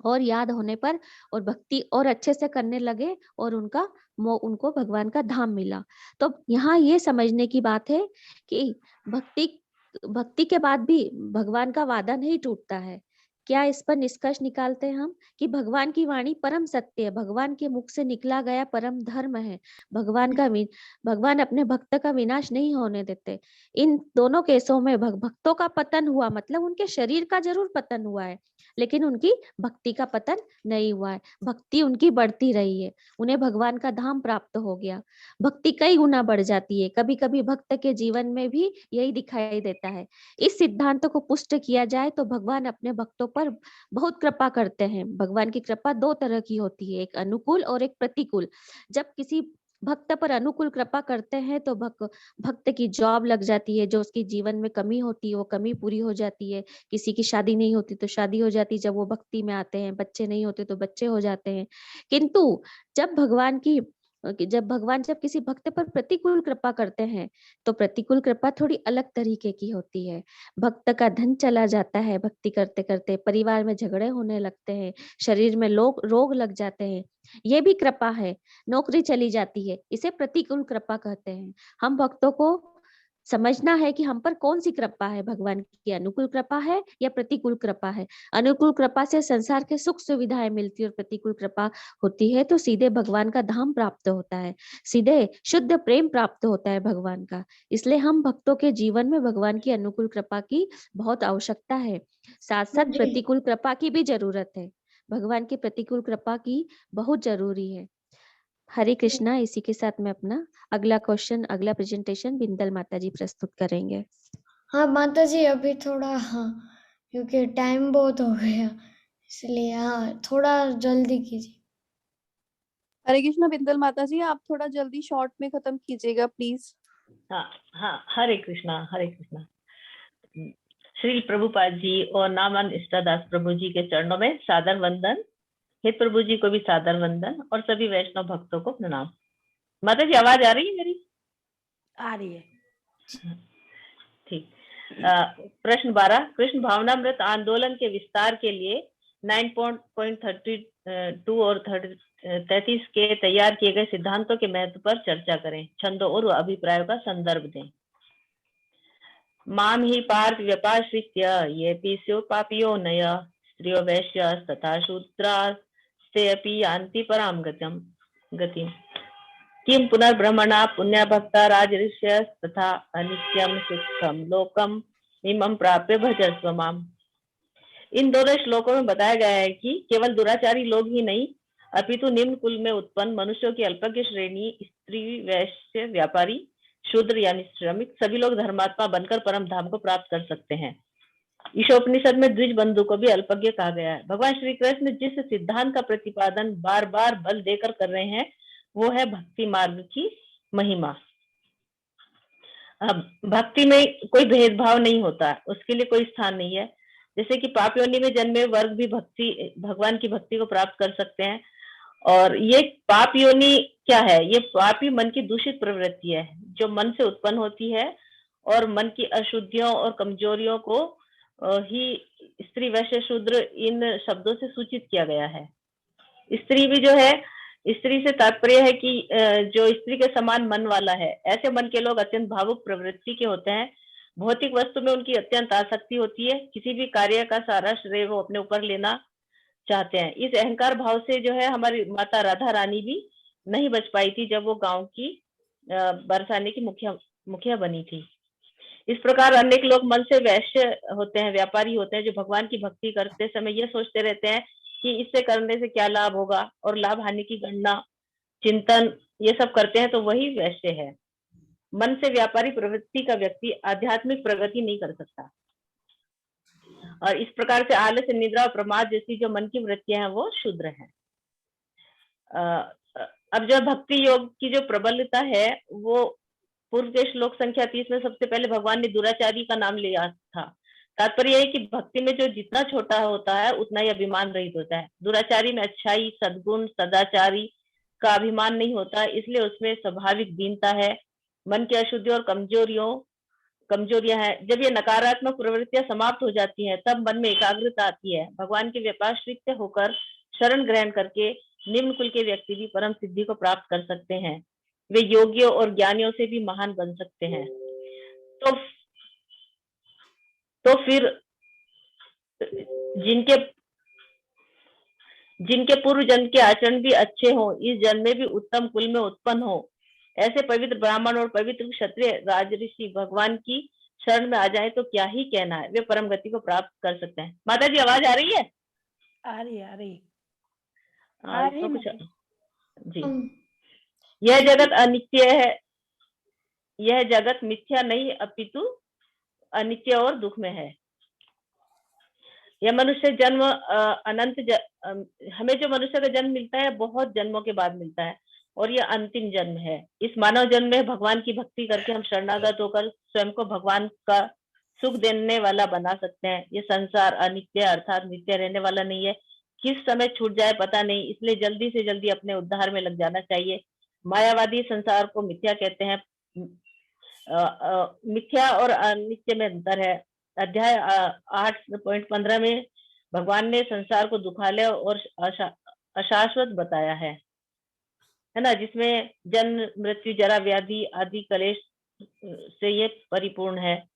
और याद होने पर और भक्ति और अच्छे से करने लगे और उनको भगवान का धाम मिला। तो यहाँ ये समझने की बात है कि भक्ति के बाद भी भगवान का वादा नहीं टूटता है। क्या इस पर निष्कर्ष निकालते हैं हम कि भगवान की वाणी परम सत्य है, भगवान के मुख से निकला गया परम धर्म है। भगवान अपने भक्त का विनाश नहीं होने देते। इन दोनों केसों में भक्तों का पतन हुआ, मतलब उनके शरीर का जरूर पतन हुआ है लेकिन उनकी भक्ति का पतन नहीं हुआ है। भक्ति उनकी बढ़ती रही है, उन्हें भगवान का धाम प्राप्त हो गया। भक्ति कई गुना बढ़ जाती है, कभी कभी भक्त के जीवन में भी यही दिखाई देता है। इस सिद्धांत को पुष्ट किया जाए तो भगवान अपने भक्तों पर बहुत कृपा करते हैं। भगवान की कृपा दो तरह की होती है, एक अनुकूल और एक प्रतिकूल। जब किसी भक्त पर अनुकूल कृपा करते हैं तो भक्त की जॉब लग जाती है, जो उसकी जीवन में कमी होती है वो कमी पूरी हो जाती है। किसी की शादी नहीं होती तो शादी हो जाती है जब वो भक्ति में आते हैं, बच्चे नहीं होते तो बच्चे हो जाते हैं। किंतु जब भगवान किसी भक्त पर प्रतिकूल कृपा करते हैं तो प्रतिकूल कृपा थोड़ी अलग तरीके की होती है। भक्त का धन चला जाता है, भक्ति करते करते परिवार में झगड़े होने लगते हैं, शरीर में रोग लग जाते हैं, ये भी कृपा है। नौकरी चली जाती है, इसे प्रतिकूल कृपा कहते हैं। हम भक्तों को समझना है कि हम पर कौन सी कृपा है, भगवान की अनुकूल कृपा है या प्रतिकूल कृपा है। अनुकूल कृपा से संसार के सुख सुविधाएं मिलती है और प्रतिकूल कृपा होती है तो सीधे भगवान का धाम प्राप्त होता है, सीधे शुद्ध प्रेम प्राप्त होता है भगवान का। इसलिए हम भक्तों के जीवन में भगवान की अनुकूल कृपा की बहुत आवश्यकता है, साथ साथ जी प्रतिकूल कृपा की भी जरूरत है। भगवान की प्रतिकूल कृपा की बहुत जरूरी है। हरे कृष्णा। इसी के साथ में अपना अगला क्वेश्चन, अगला प्रेजेंटेशन बिंदल माता जी प्रस्तुत करेंगे। हाँ माता जी, अभी थोड़ा, हाँ क्योंकि टाइम बहुत हो गया इसलिए हाँ थोड़ा जल्दी कीजिए। हरे कृष्णा बिंदल माता जी, आप थोड़ा जल्दी शॉर्ट में खत्म कीजिएगा प्लीज। हाँ हाँ, हरे कृष्णा हरे कृष्णा। श्री प्रभुपाद जी और नामान इष्टादास प्रभु जी के चरणों में सादर वंदन। हे प्रभु जी को भी सादर वंदन और सभी वैष्णव भक्तों को प्रणाम। माता जी आवाज आ रही है मेरी? आ रही है। ठीक। प्रश्न 12, कृष्ण भावनामृत आंदोलन के विस्तार के लिए 9.32 और 33 के तैयार किए गए सिद्धांतों के महत्व पर चर्चा करें, छंदों और अभिप्रायों का संदर्भ दें। माम ही पार्थ व्यपाश्रित्य ये पीस्यो पापियो नय स्त्रियो वैश्य तथा शूद्रास्ते अपि यान्ति पराम गतिम किम पुनर्ब्रह्मणा पुण्य भक्ता राजऋष्य तथा अनित्यम सुखम लोकम इमं प्राप्य भजस्व माम। इन दोनों श्लोकों में बताया गया है कि केवल दुराचारी लोग ही नहीं अपितु निम्न कुल में उत्पन्न मनुष्यों की अल्पज्ञ श्रेणी, स्त्री, वैश्य, व्यापारी, शूद्र यानी श्रमिक, सभी लोग धर्मात्मा बनकर परम धाम को प्राप्त कर सकते हैं। ईशोपनिषद में द्विज बंधु को भी अल्पज्ञ कहा गया है। भगवान श्री कृष्ण जिस सिद्धांत का प्रतिपादन बार बार बल देकर कर रहे हैं वो है भक्ति मार्ग की महिमा। अब भक्ति में कोई भेदभाव नहीं होता, उसके लिए कोई स्थान नहीं है। जैसे कि पाप योनि में जन्मे वर्ग भी भगवान की भक्ति को प्राप्त कर सकते हैं। और ये पाप योनि क्या है? ये पापी मन की दूषित प्रवृत्ति है जो मन से उत्पन्न होती है और मन की अशुद्धियों और कमजोरियों को ही स्त्री, वैश्य, शूद्र इन शब्दों से सूचित किया गया है। स्त्री भी जो है, स्त्री से तात्पर्य है कि जो स्त्री के समान मन वाला है। ऐसे मन के लोग अत्यंत भावुक प्रवृत्ति के होते हैं। भौतिक वस्तु में उनकी अत्यंत आसक्ति होती है। किसी भी कार्य का सारा श्रेय वो अपने ऊपर लेना चाहते हैं। इस अहंकार भाव से जो है हमारी माता राधा रानी भी नहीं बच पाई थी जब वो गांव की बरसाने की मुखिया बनी थी। इस प्रकार अनेक लोग मन से वैश्य होते हैं, व्यापारी होते हैं, जो भगवान की भक्ति करते समय ये सोचते रहते हैं कि इससे करने से क्या लाभ होगा और लाभ हानि की गणना, चिंतन ये सब करते हैं, तो वही वैश्य है। मन से व्यापारी प्रवृत्ति का व्यक्ति आध्यात्मिक प्रगति नहीं कर सकता। और इस प्रकार से आलस्य, निद्रा और प्रमाद जैसी जो मन की वृत्तियां हैं वो शूद्र हैं। अब जो भक्ति योग की जो प्रबलता है वो पूर्व के श्लोक संख्या 30 में सबसे पहले भगवान ने दुराचारी का नाम लिया था। तात्पर्य है कि भक्ति में जो जितना छोटा होता है उतना ही अभिमान रहित होता है। दुराचारी में अच्छाई, सद्गुण, सदाचारी का अभिमान नहीं होता, इसलिए उसमें स्वाभाविक दीनता है। मन की अशुद्धि और कमजोरियां हैं। जब ये नकारात्मक प्रवृत्तियां समाप्त हो जाती हैं तब मन में एकाग्रता आती है। भगवान के व्यपाश्रित होकर शरण ग्रहण करके निम्न कुल के व्यक्ति भी परम सिद्धि को प्राप्त कर सकते हैं। वे योगियों और ज्ञानियों से भी महान बन सकते हैं। तो फिर जिनके पूर्व जन्म के आचरण भी अच्छे हों, इस जन्म में भी उत्तम कुल में उत्पन्न हो, ऐसे पवित्र ब्राह्मण और पवित्र क्षत्रिय राजऋषि भगवान की शरण में आ जाए तो क्या ही कहना है, वे परम गति को प्राप्त कर सकते हैं। माता जी आवाज आ रही है? आ रही तो कुछ जी। यह जगत अनित्य है, यह जगत मिथ्या नहीं अपितु अनित्य और दुख में है। यह मनुष्य जन्म हमें जो मनुष्य का जन्म मिलता है बहुत जन्मों के बाद मिलता है और यह अंतिम जन्म है। इस मानव जन्म में भगवान की भक्ति करके हम शरणागत होकर स्वयं को भगवान का सुख देने वाला बना सकते हैं। ये संसार अनित्य अर्थात नित्य रहने वाला नहीं है, किस समय छूट जाए पता नहीं, इसलिए जल्दी से जल्दी अपने उद्धार में लग जाना चाहिए। मायावादी संसार को मिथ्या कहते हैं। मिथ्या और अनित्य में अंतर है। अध्याय 8.15 में भगवान ने संसार को दुखालय और अशाश्वत बताया है ना, जिसमें जन्म, मृत्यु, जरा, व्याधि आदि कलेश से ये परिपूर्ण है।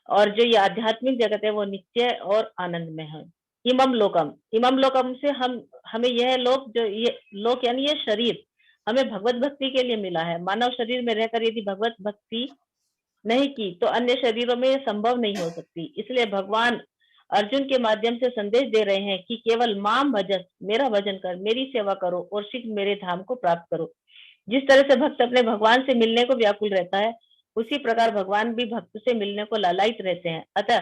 और जो ये आध्यात्मिक जगत है वो नित्य और आनंद में है। इमम लोकम से हमें यह लोक, जो ये लोक यानी ये शरीर हमें भगवत भक्ति के लिए मिला है। मानव शरीर में रहकर यदि भगवत भक्ति नहीं की तो अन्य शरीरों में यह संभव नहीं हो सकती। इसलिए भगवान अर्जुन के माध्यम से संदेश दे रहे हैं कि केवल माम भजस, मेरा भजन कर, मेरी सेवा करो और शीघ्र मेरे धाम को प्राप्त करो। जिस तरह से भक्त अपने भगवान से मिलने को व्याकुल रहता है, उसी प्रकार भगवान भी भक्त से मिलने को लालायित रहते हैं। अतः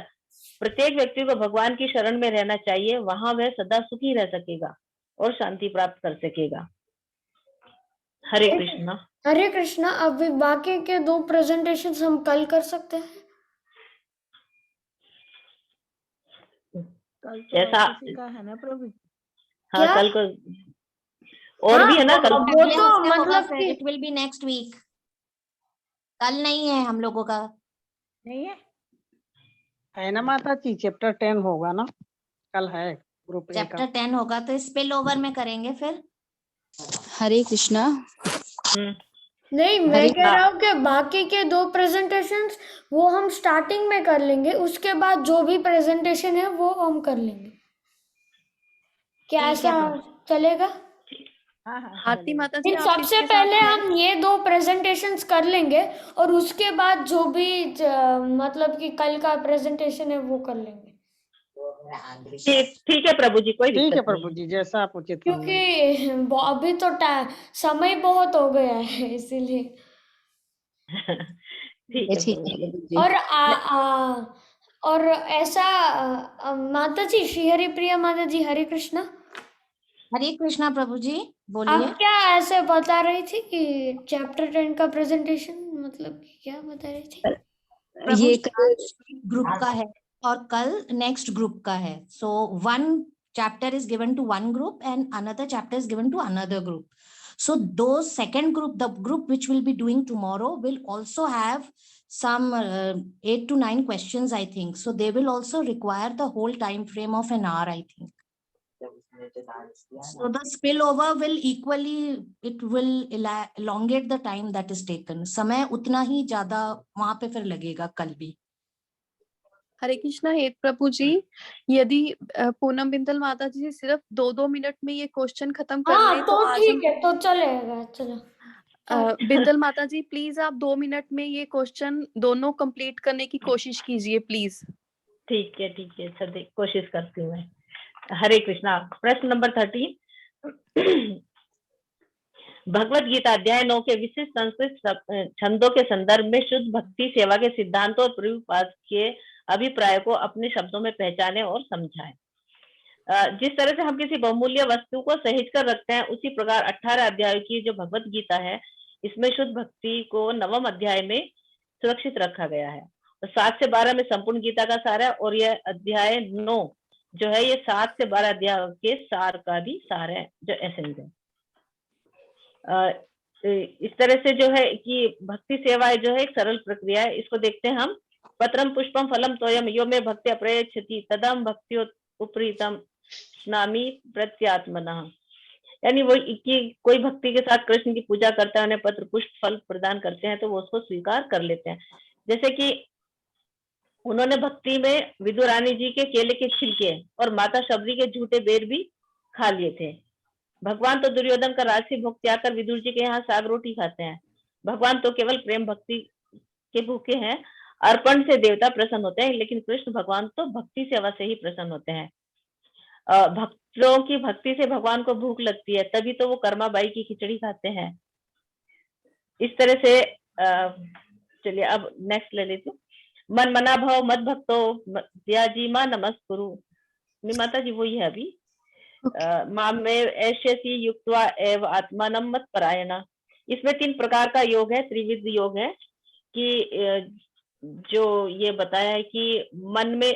प्रत्येक व्यक्ति को भगवान की शरण में रहना चाहिए, वहां वह सदा सुखी रह सकेगा और शांति प्राप्त कर सकेगा। हरे कृष्णा। हरे कृष्णा। अब बाकी के 2 प्रेजेंटेशंस हम कल कर सकते हैं? कल ऐसा किसी का है ना प्रभु? हाँ क्या? कल को और भी है ना कल। वो तो मतलब कि it will be next week. कल नहीं है हम लोगों का। नहीं है है ना माता जी, चैप्टर 10 होगा ना, कल है। रूपरेखा। चैप्टर 10 होगा तो स्पिल ओवर में करेंगे फिर। हरे कृष्णा। नहीं, मैं हरे कह रहा हूँ कि बाकी के 2 प्रेजेंटेशंस वो हम स्टार्टिंग में कर लेंगे, उसके बाद जो भी प्रेजेंटेशन है वो हम कर लेंगे। क्या ठीक है ऐसा प्रभु। चलेगा? हाँ हाँ आरती चलेगा। माता जी इन आप सबसे किसके साथ पहले हैं? हम ये 2 प्रेजेंटेशंस कर लेंगे और उसके बाद जो भी मतलब कि कल का प्रेजेंटेशन है वो कर लेंगे, ठीक है प्रभु जी, कोई ठीक है दिक्कत प्रभु नहीं जी, जैसा आप उचित क्योंकि समझें। अभी तो समय बहुत हो गया है इसीलिए। है। ठीक है ठीक प्रभु है जी। प्रभु जी। और और ऐसा माता जी, श्री हरि प्रिया माता जी, हरे कृष्णा। हरे कृष्णा प्रभु जी, आप बोलिए। क्या ऐसे बता रही थी कि चैप्टर 10 का प्रेजेंटेशन, मतलब कि क्या बता रही थी? प्रभु ये जी, आज ग्रुप का है और कल नेक्स्ट ग्रुप का है। So one chapter is given to one group and another chapter is given to another group. So those second group, the group which will be doing tomorrow, will also have some 8 to 9 questions, I think. So they will also require the whole time frame of an hour, I think. So the spillover will equally, it will elongate the time that is taken. समय उतना ही ज्यादा वहां पे फिर लगेगा कल भी। हरे कृष्णा हे प्रभु जी, यदि पूनम बिंदल माता जी से सिर्फ 2-2 मिनट में ये क्वेश्चन खत्म कर हाँ लें तो आज ठीक है, तो चलेगा, चलो। बिंदल माता जी प्लीज आप 2 मिनट में ये क्वेश्चन दोनों कंप्लीट करने की कोशिश कीजिए प्लीज। ठीक है सर, कोशिश करती हूँ मैं। हरे कृष्णा। प्रश्न नंबर 13। भगवत गीता अध्याय 9 के विशिष्ट संस्कृत छंदों के संदर्भ में शुद्ध भक्ति सेवा के सिद्धांतों और प्रभुपाद के अभिप्राय को अपने शब्दों में पहचाने और समझाएं। जिस तरह से हम किसी बहुमूल्य वस्तु को सहेज कर रखते हैं, उसी प्रकार 18 अध्याय की जो भगवत गीता है, इसमें शुद्ध भक्ति को 9वें अध्याय में सुरक्षित रखा गया है। तो 7 से 12 में संपूर्ण गीता का सार है, और यह अध्याय 9 जो है, ये 7 से 12 अध्याय के सार का भी सार है, जो एसेंस है। इस तरह से जो है कि भक्ति सेवा जो है एक सरल प्रक्रिया है। इसको देखते हैं हम। पत्रम पुष्पम फलम तोयम यो में भक्ति अप्रयच्छति तदम भक्ति उपरीतम नामी प्रत्यात्मनः। यानी वो कि कोई भक्ति के साथ कृष्ण की पूजा करता है, उन्हें पत्र पुष्प फल प्रदान करते हैं, तो वो उसको स्वीकार कर लेते हैं। जैसे कि उन्होंने भक्ति में विदुरानी जी के केले के छिलके और माता शबरी के झूठे बेर भी खा लिए थे। भगवान तो दुर्योधन का राजसी भोग त्याग कर विदुर जी के यहाँ साग रोटी खाते हैं। भगवान तो केवल प्रेम भक्ति के भूखे हैं, अर्पण से देवता प्रसन्न होते हैं, लेकिन कृष्ण भगवान तो भक्ति सेवा से ही प्रसन्न होते हैं। भक्तों की भक्ति से भगवान को भूख लगती है, तभी तो वो कर्माबाई की खिचड़ी खाते हैं। इस तरह से चलिए अब नेक्स्ट ले लेती हूँ। मन मना भव मद भक्तो जी माँ नमस्कुरु। माता जी वही है अभी। माम में ऐश्यसी युक्त्वा एव आत्मानं मत परायणा। इसमें 3 प्रकार का योग है, त्रिविध योग है। कि जो ये बताया है कि मन में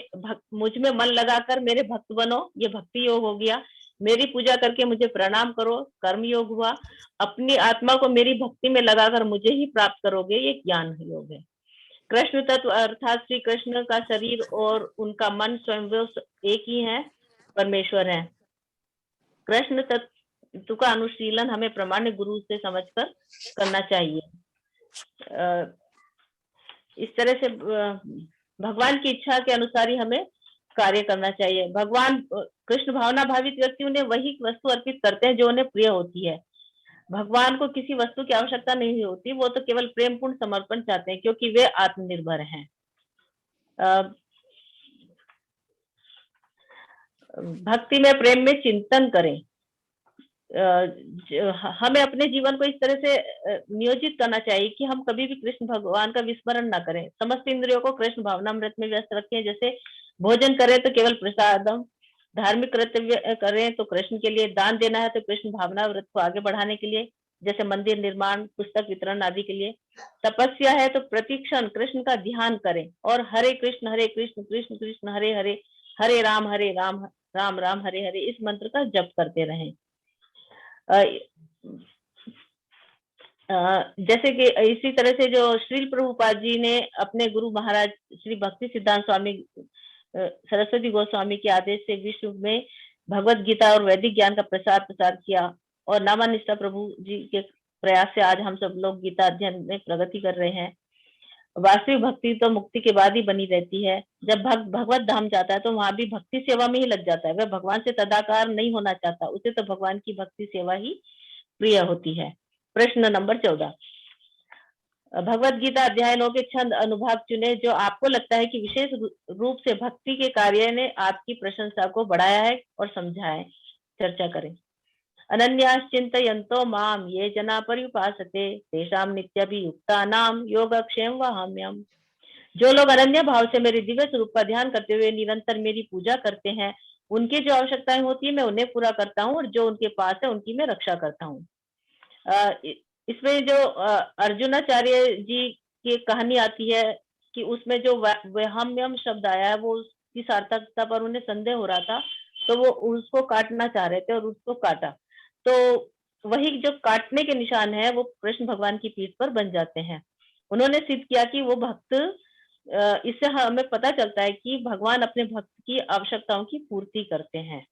मुझ में मन लगाकर मेरे भक्त बनो, ये भक्ति योग हो गया। मेरी पूजा करके मुझे प्रणाम करो, कर्म योग हुआ। अपनी आत्मा को मेरी भक्ति में लगाकर मुझे ही प्राप्त करोगे, ये ज्ञान योग है। कृष्ण तत्व अर्थात श्री कृष्ण का शरीर और उनका मन स्वयं एक ही है, परमेश्वर है। कृष्ण तत्व का अनुशीलन हमें प्रामाण्य गुरु से समझकर करना चाहिए। इस तरह से भगवान की इच्छा के अनुसार ही हमें कार्य करना चाहिए। भगवान कृष्ण भावना भावित व्यक्ति उन्हें वही वस्तु अर्पित करते हैं जो उन्हें प्रिय होती है। भगवान को किसी वस्तु की आवश्यकता नहीं होती, वो तो केवल प्रेम पूर्ण समर्पण चाहते हैं, क्योंकि वे आत्मनिर्भर हैं। भक्ति में प्रेम में चिंतन करें। हमें अपने जीवन को इस तरह से नियोजित करना चाहिए कि हम कभी भी कृष्ण भगवान का विस्मरण ना करें। समस्त इंद्रियों को कृष्ण भावनामृत में व्यस्त रखें। जैसे भोजन करें तो केवल प्रसादम, धार्मिक कर्तव्य करें तो कृष्ण के लिए, दान देना है तो कृष्ण भावनामृत को आगे बढ़ाने के लिए, जैसे मंदिर निर्माण, पुस्तक वितरण आदि के लिए। तपस्या है तो प्रतिक्षण कृष्ण का ध्यान करें और हरे कृष्ण कृष्ण कृष्ण हरे हरे, हरे राम राम राम हरे हरे, इस मंत्र का जप करते रहें। जैसे कि इसी तरह से जो श्रील प्रभुपाद जी ने अपने गुरु महाराज श्री भक्ति सिद्धांत स्वामी सरस्वती गोस्वामी के आदेश से विश्व में भगवत गीता और वैदिक ज्ञान का प्रसार किया, और नामानिष्ठा प्रभु जी के प्रयास से आज हम सब लोग गीता अध्ययन में प्रगति कर रहे हैं। वास्तविक भक्ति तो मुक्ति के बाद ही बनी रहती है। जब भक्त भगवत धाम जाता है तो वहां भी भक्ति सेवा में ही लग जाता है। वह भगवान से तदाकार नहीं होना चाहता, उसे तो भगवान की भक्ति सेवा ही प्रिय होती है। प्रश्न नंबर 14, भगवत गीता अध्याय 9 के छंद अनुभाग चुने जो आपको लगता है कि विशेष रूप से भक्ति के कार्य ने आपकी प्रशंसा को बढ़ाया है और समझा है। चर्चा करें। अनन्याश्चिन्तयन्तो माम ये जना पर्युपासते तेषां नित्यभियुक्तानां योगक्षेम वहाम्यहम्। जो लोग अनन्य भाव से मेरे दिव्य स्वरूप का ध्यान करते हुए निरंतर मेरी पूजा करते हैं, उनकी जो आवश्यकताएं होती है मैं उन्हें पूरा करता हूँ, और जो उनके पास है उनकी मैं रक्षा करता हूँ। इसमें जो अर्जुनाचार्य जी की कहानी आती है कि उसमें जो वहाम्यम शब्द आया है वो उसकी सार्थकता पर उन्हें संदेह हो रहा था, तो वो उसको काटना चाह रहे थे और उसको काटा। तो वही जो काटने के निशान है वो कृष्ण भगवान की पीठ पर बन जाते हैं। उन्होंने सिद्ध किया कि वो भक्त, इससे हमें पता चलता है कि भगवान अपने भक्त की आवश्यकताओं की पूर्ति करते हैं।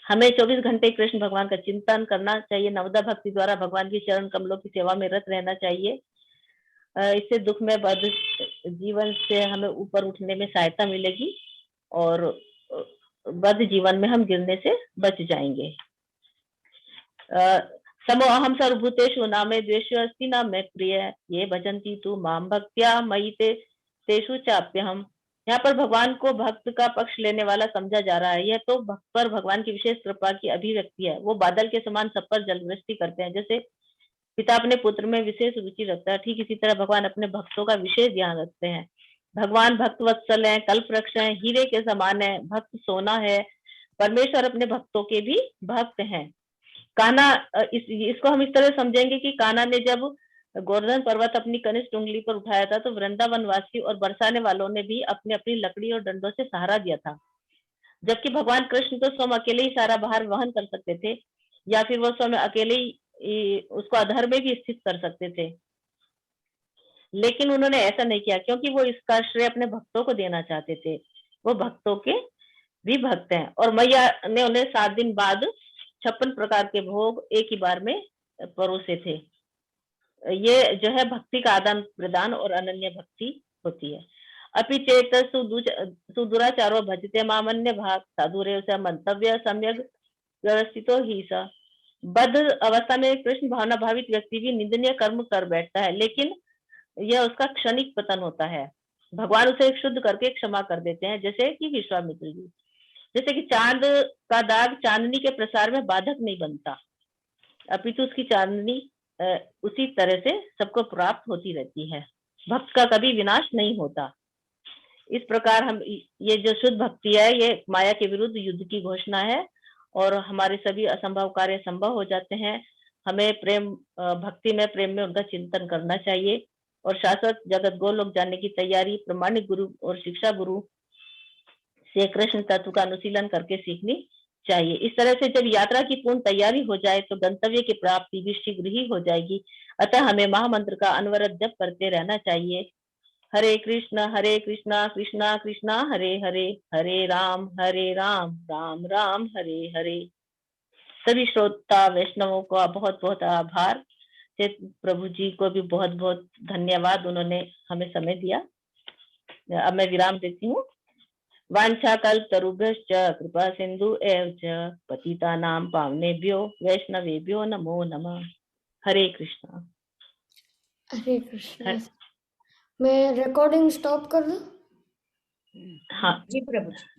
हमें 24 घंटे कृष्ण भगवान का चिंतन करना चाहिए। नवदा भक्ति द्वारा भगवान की चरण कमलों की सेवा में रत रहना चाहिए। इससे दुख में बद्ध जीवन से हमें ऊपर उठने में सहायता मिलेगी और बद्ध जीवन में हम गिरने से बच जाएंगे। समो अहम सर्वभूतेषु नामे द्वेषो अस्ति न मे प्रिय ये भजन्ति तु माम भक्त्या मयि तेषु चाप्यहम्। यहाँ पर भगवान को भक्त का पक्ष लेने वाला समझा जा रहा है। यह तो भक्त पर भगवान की विशेष कृपा की अभिव्यक्ति है। वो बादल के समान सब पर जलवृष्टि करते हैं। जैसे पिता अपने पुत्र में विशेष रुचि रखता है, ठीक इसी तरह भगवान अपने भक्तों का विशेष ध्यान रखते हैं। भगवान भक्त वत्सल है, कल्प वृक्ष है, हीरे के समान है, भक्त सोना है। परमेश्वर अपने भक्तों के भी भक्त हैं। कान्हा, इसको हम इस तरह समझेंगे कि कान्हा ने जब गोवर्धन पर्वत अपनी कनिष्ठ उंगली पर उठाया था तो वृंदावन वासी और बरसाने वालों ने भी अपनी अपनी लकड़ी और डंडों से सहारा दिया था, जबकि भगवान कृष्ण तो स्वयं अकेले ही सारा भार वहन कर सकते थे, या फिर वो स्वयं अकेले ही उसको अधर में भी स्थित कर सकते थे। लेकिन उन्होंने ऐसा नहीं किया क्योंकि वो इसका श्रेय अपने भक्तों को देना चाहते थे। वो भक्तों के भी भक्त हैं। और मैया ने उन्हें 7 दिन बाद 56 प्रकार के भोग एक ही बार में परोसे थे। ये जो है भक्ति का आदान प्रदान और अनन्य भक्ति होती है। अपि चेत सुदुराचारो भजते मामन्य भाग साधुरेव स मंतव्य सम्यक व्यवस्थितो ही स। बद्ध अवस्था में कृष्ण भावना भावित व्यक्ति भी निंदनीय कर्म कर बैठता है, लेकिन यह उसका क्षणिक पतन होता है। भगवान उसे शुद्ध करके क्षमा कर देते हैं, जैसे कि विश्वामित्र जी। जैसे कि चांद का दाग चांदनी के प्रसार में बाधक नहीं बनता, अपितु उसकी चांदनी उसी तरह से सबको प्राप्त होती रहती है। भक्त का कभी विनाश नहीं होता। इस प्रकार हम ये जो शुद्ध भक्ति है ये माया के विरुद्ध युद्ध की घोषणा है और हमारे सभी असंभव कार्य संभव हो जाते हैं। हमें प्रेम भक्ति में प्रेम में उनका चिंतन करना चाहिए और शाश्वत जगत गोलोक जाने की तैयारी प्रमाणिक गुरु और शिक्षा गुरु से कृष्ण तत्व का अनुशीलन करके सीखनी चाहिए। इस तरह से जब यात्रा की पूर्ण तैयारी हो जाए तो गंतव्य की प्राप्ति भी शीघ्र ही हो जाएगी। अतः हमें महामंत्र का अनवरत जप करते रहना चाहिए। हरे कृष्णा कृष्णा कृष्णा हरे हरे, हरे राम राम राम हरे हरे। सभी श्रोता वैष्णवों का बहुत बहुत आभार। प्रभु जी को भी बहुत बहुत धन्यवाद, उन्होंने हमें समय दिया। अब मैं विराम देती हूँ। वांछा कल्पतरुभ्यश्च कृपा सिंधु एव च पतितानां पावनेभ्यो वैष्णवेभ्यो नमो नमः। हरे कृष्णा। हरे कृष्णा। मैं रिकॉर्डिंग स्टॉप कर दूं? हाँ जी प्रभु जी।